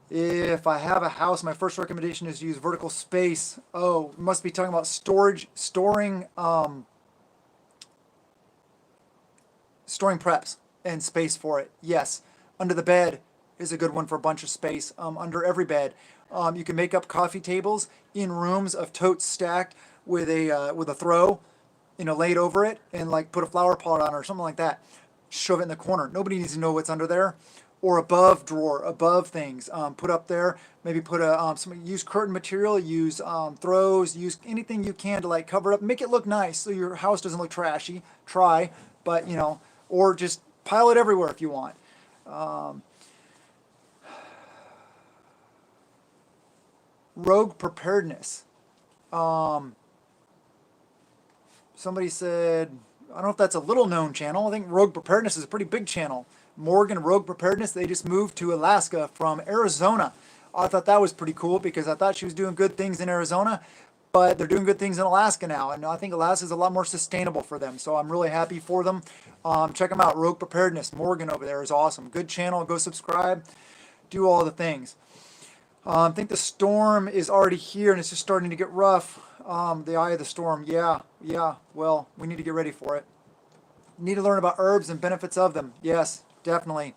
If I have a house, my first recommendation is use vertical space. Oh, must be talking about storing preps and space for it. Yes, under the bed is a good one for a bunch of space. Under every bed, you can make up coffee tables in rooms of totes stacked with a throw, laid over it, and like put a flower pot on it or something like that. Shove it in the corner. Nobody needs to know what's under there. Or above drawer, above things, put up there. Maybe put use curtain material, use throws, use anything you can to like cover it up, make it look nice so your house doesn't look trashy. Try, but or just pile it everywhere if you want. Rogue Preparedness. Somebody said, I don't know if that's a little known channel. I think Rogue Preparedness is a pretty big channel. Morgan Rogue Preparedness, they just moved to Alaska from Arizona. I thought that was pretty cool because I thought she was doing good things in Arizona, but they're doing good things in Alaska now. And I think Alaska is a lot more sustainable for them. So I'm really happy for them. Check them out. Rogue Preparedness. Morgan over there is awesome. Good channel. Go subscribe. Do all the things. I think the storm is already here and it's just starting to get rough. The eye of the storm. Yeah. Well, we need to get ready for it. Need to learn about herbs and benefits of them. Yes, definitely.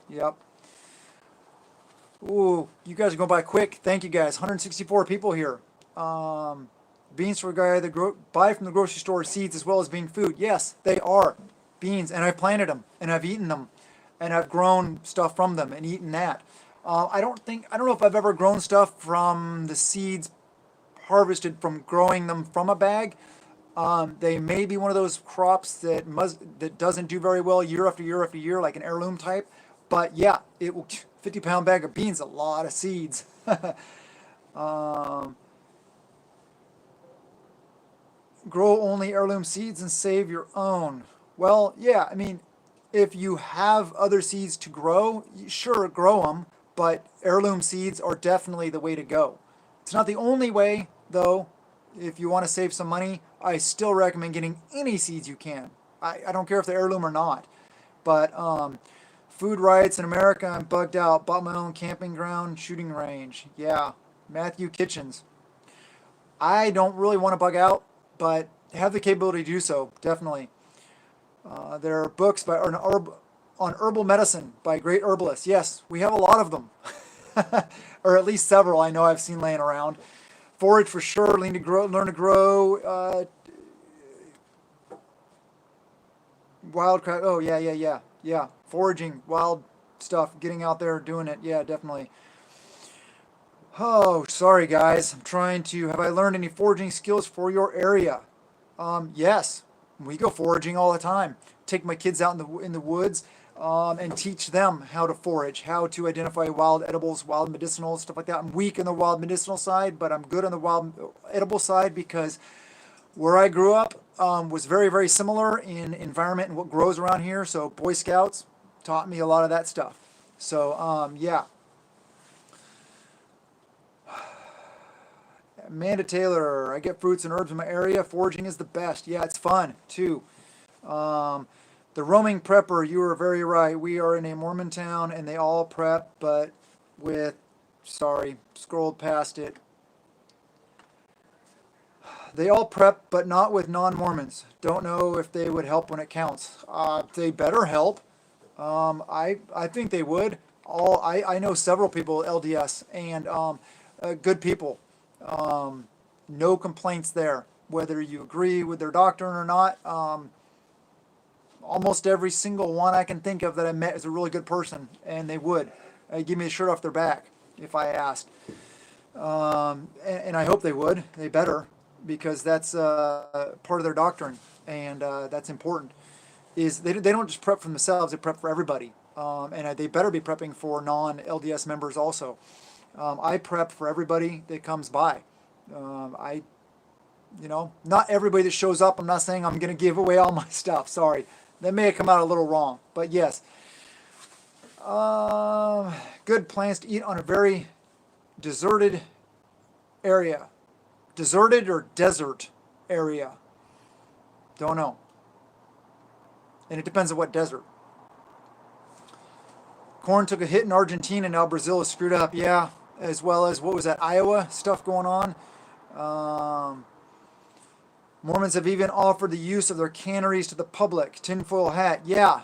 Yep. Ooh, you guys are going by quick. Thank you guys. 164 people here. Beans for a guy that buy from the grocery store, seeds as well as being food. Yes, they are beans, and I've planted them and I've eaten them, and I've grown stuff from them and eaten that. I don't know if I've ever grown stuff from the seeds harvested from growing them from a bag. They may be one of those crops that doesn't do very well year after year after year, like an heirloom type. But yeah, it will 50-pound bag of beans, a lot of seeds. um, Grow only heirloom seeds and save your own. Well, yeah, I mean, if you have other seeds to grow, sure, grow them, but heirloom seeds are definitely the way to go. It's not the only way, though. If you want to save some money, I still recommend getting any seeds you can. I don't care if they're heirloom or not. But food rights in America, I'm bugged out. Bought my own camping ground, shooting range. Yeah, Matthew Kitchens. I don't really want to bug out, but have the capability to do so, definitely. There are books on herbal medicine by great herbalists. Yes, we have a lot of them, or at least several I know I've seen laying around. Forage for sure, learn to grow, wildcraft. Oh, yeah. Foraging, wild stuff, getting out there, doing it. Yeah, definitely. Oh, sorry guys. Have I learned any foraging skills for your area? Yes, we go foraging all the time. Take my kids out in the woods, and teach them how to forage, how to identify wild edibles, wild medicinals, stuff like that. I'm weak on the wild medicinal side, but I'm good on the wild edible side because where I grew up was very, very similar in environment and what grows around here. So Boy Scouts taught me a lot of that stuff. So yeah. Amanda Taylor, I get fruits and herbs in my area. Foraging is the best. Yeah, it's fun too. Um, the roaming prepper, you are very right. We are in a Mormon town and they all prep, but sorry, scrolled past it. They all prep, but not with non-Mormons. Don't know if they would help when it counts. They better help. I think they would. I know several people at LDS and good people. No complaints there. Whether you agree with their doctrine or not, almost every single one I can think of that I met is a really good person, and they would give me a shirt off their back if I asked. And I hope they would. They better, because that's part of their doctrine, and that's important. Is they don't just prep for themselves; they prep for everybody, and they better be prepping for non-LDS members also. I prep for everybody that comes by. Not everybody that shows up. I'm not saying I'm going to give away all my stuff. Sorry, that may have come out a little wrong, but yes. Good plans to eat on a very deserted area. Deserted or desert area? Don't know. And it depends on what desert. Corn took a hit in Argentina, now Brazil is screwed up. Yeah, as well as, what was that, Iowa stuff going on. Mormons have even offered the use of their canneries to the public. Tinfoil hat. Yeah.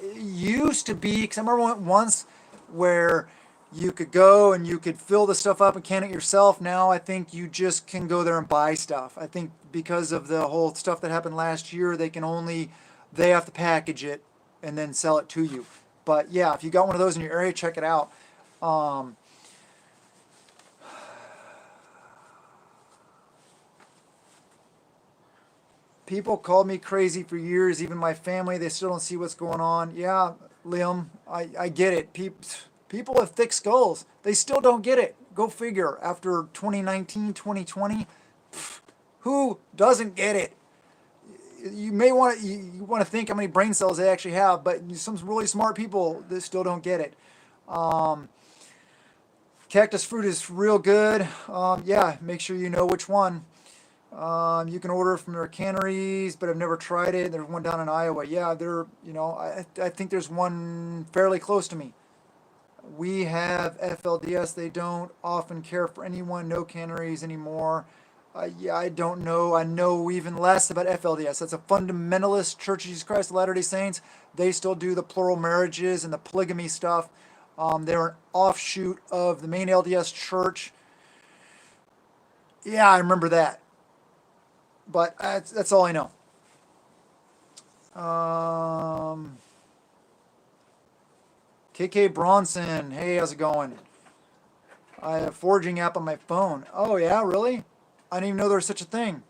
It used to be, because I remember once where you could go and you could fill the stuff up and can it yourself. Now I think you just can go there and buy stuff. I think because of the whole stuff that happened last year, they have to package it and then sell it to you. But yeah, if you got one of those in your area, check it out. People called me crazy for years, even my family. They still don't see what's going on. Yeah, Liam, I get it. People with thick skulls, they still don't get it. Go figure. After 2019, 2020, who doesn't get it? You may want to think how many brain cells they actually have, but some really smart people that still don't get it. Cactus fruit is real good. Yeah, make sure you know which one. You can order from their canneries, but I've never tried it. There's one down in Iowa. Yeah, I think there's one fairly close to me. We have FLDS. They don't often care for anyone. No canneries anymore. Yeah, I don't know. I know even less about FLDS. That's a fundamentalist Church of Jesus Christ of Latter-day Saints. They still do the plural marriages and the polygamy stuff. They're an offshoot of the main LDS church. Yeah, I remember that. But that's all I know. KK Bronson, hey, how's it going? I have a foraging app on my phone. Oh yeah, really? I didn't even know there was such a thing.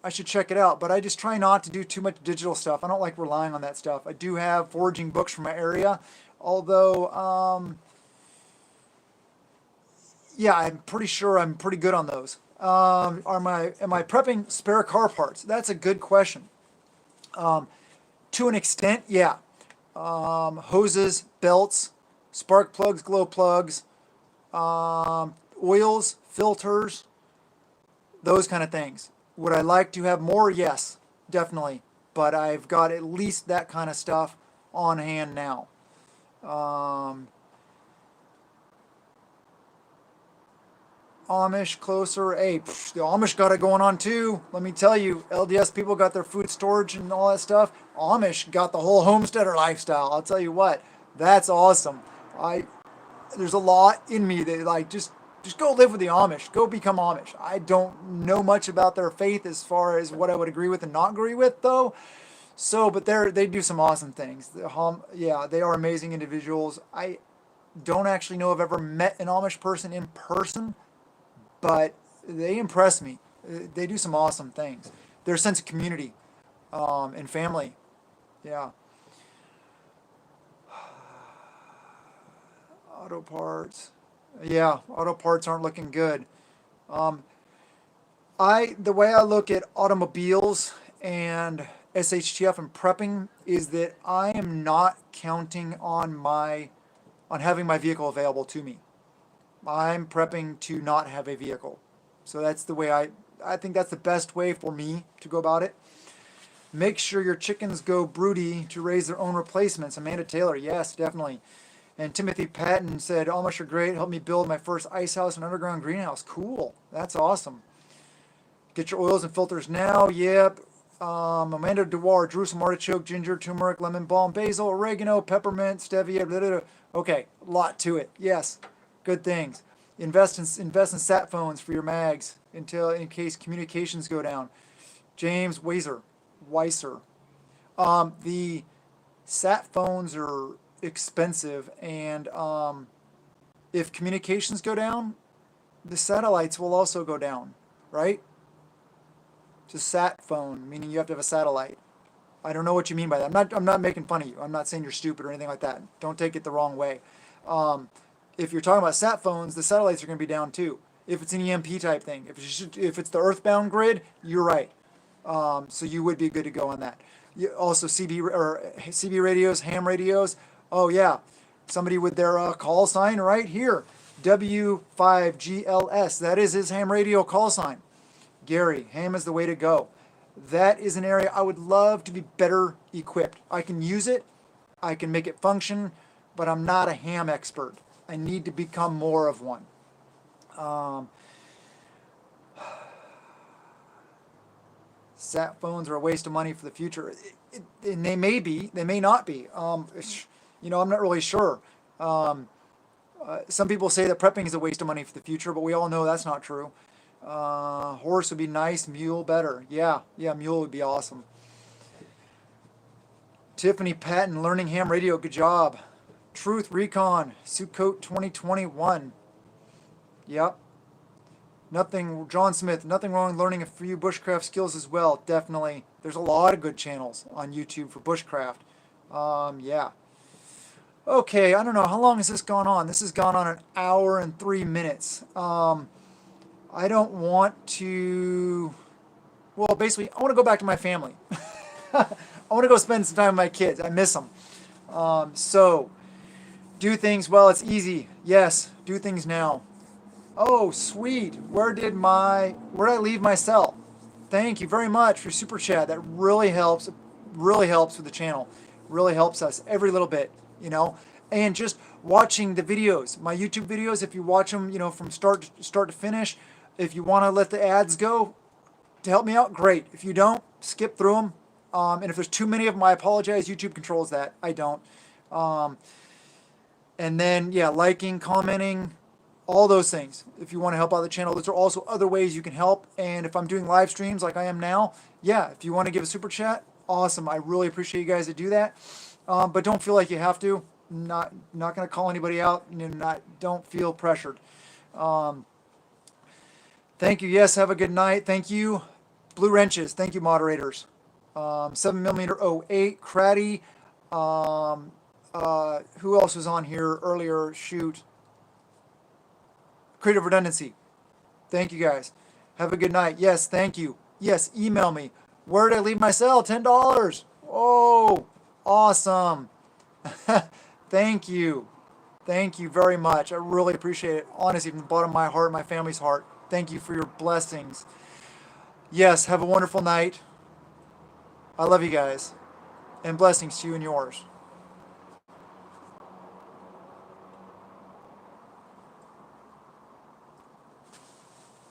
I should check it out, but I just try not to do too much digital stuff. I don't like relying on that stuff. I do have foraging books from my area, although, yeah, I'm pretty sure I'm pretty good on those. Am I prepping spare car parts? That's a good question. To an extent, yeah. Hoses, belts, spark plugs, glow plugs, oils, filters, those kind of things. Would I like to have more? Yes, definitely. But I've got at least that kind of stuff on hand now. Um, Amish closer. Hey, the Amish got it going on too. Let me tell you, LDS people got their food storage and all that stuff. Amish got the whole homesteader lifestyle. I'll tell you what, that's awesome. I There's a lot in me that like just go live with the Amish. Go become Amish. I don't know much about their faith as far as what I would agree with and not agree with though. So, but they do some awesome things. Yeah, they are amazing individuals. I don't actually know if I've ever met an Amish person in person, but they impress me. They do some awesome things. Their sense of community and family. Yeah. Auto parts. Yeah, auto parts aren't looking good. Um, the way I look at automobiles and SHTF and prepping is that I am not counting on having my vehicle available to me. I'm prepping to not have a vehicle. So that's the way I think that's the best way for me to go about it. Make sure your chickens go broody to raise their own replacements. Amanda Taylor, yes, definitely. And Timothy Patton said, Amish are great. Helped me build my first ice house and underground greenhouse. Cool. That's awesome. Get your oils and filters now. Yep. Amanda Dewar, Jerusalem artichoke, ginger, turmeric, lemon balm, basil, oregano, peppermint, stevia. Blah, blah, blah. Okay, a lot to it. Yes, good things. Invest in sat phones for your mags in case communications go down. James Weiser. The sat phones are expensive, and if communications go down, the satellites will also go down, right? It's a sat phone, meaning you have to have a satellite. I don't know what you mean by that. I'm not making fun of you. I'm not saying you're stupid or anything like that. Don't take it the wrong way. Um, if you're talking about sat phones, the satellites are going to be down too. If it's an EMP type thing, if it's the earthbound grid, you're right. So you would be good to go on that. Also CB radios, ham radios. Oh yeah, somebody with their call sign right here, W5GLS. That is his ham radio call sign. Gary, ham is the way to go. That is an area I would love to be better equipped. I can use it, I can make it function, but I'm not a ham expert. I need to become more of one. Um, Sat phones are a waste of money for the future. And they may be, they may not be. I'm not really sure. Um, some people say that prepping is a waste of money for the future, but we all know that's not true. Horse would be nice, mule better. Yeah, mule would be awesome. Tiffany Patton, Learning Ham Radio, good job. Truth Recon, Sukkot 2021. Yep. John Smith, nothing wrong with learning a few bushcraft skills as well. Definitely. There's a lot of good channels on YouTube for bushcraft. Yeah. Okay, I don't know. How long has this gone on? This has gone on 1 hour and 3 minutes. I don't want to. Well, basically, I want to go back to my family. I want to go spend some time with my kids. I miss them. So, do things while it's easy. Yes, do things now. Oh, sweet. Where did I leave my cell? Thank you very much for super chat. That really helps. Really helps with the channel. Really helps us every little bit, And just watching the videos, my YouTube videos. If you watch them, from start to finish. If you want to let the ads go to help me out, great. If you don't, skip through them. And if there's too many of them, I apologize. YouTube controls that. I don't. And then, yeah, liking, commenting, all those things. If you want to help out the channel, those are also other ways you can help. And if I'm doing live streams like I am now, yeah, if you want to give a super chat, awesome. I really appreciate you guys to do that. But don't feel like you have to. Not going to call anybody out. Don't feel pressured. Thank you. Yes, have a good night. Thank you. Blue Wrenches. Thank you, moderators. 7mm 08, Craddy. Who else was on here earlier? Shoot. Creative Redundancy. Thank you guys. Have a good night. Yes, thank you. Yes, email me. Where did I leave my cell? $10. Oh, awesome. Thank you. Thank you very much. I really appreciate it. Honestly, from the bottom of my heart, my family's heart. Thank you for your blessings. Yes, have a wonderful night. I love you guys. And blessings to you and yours.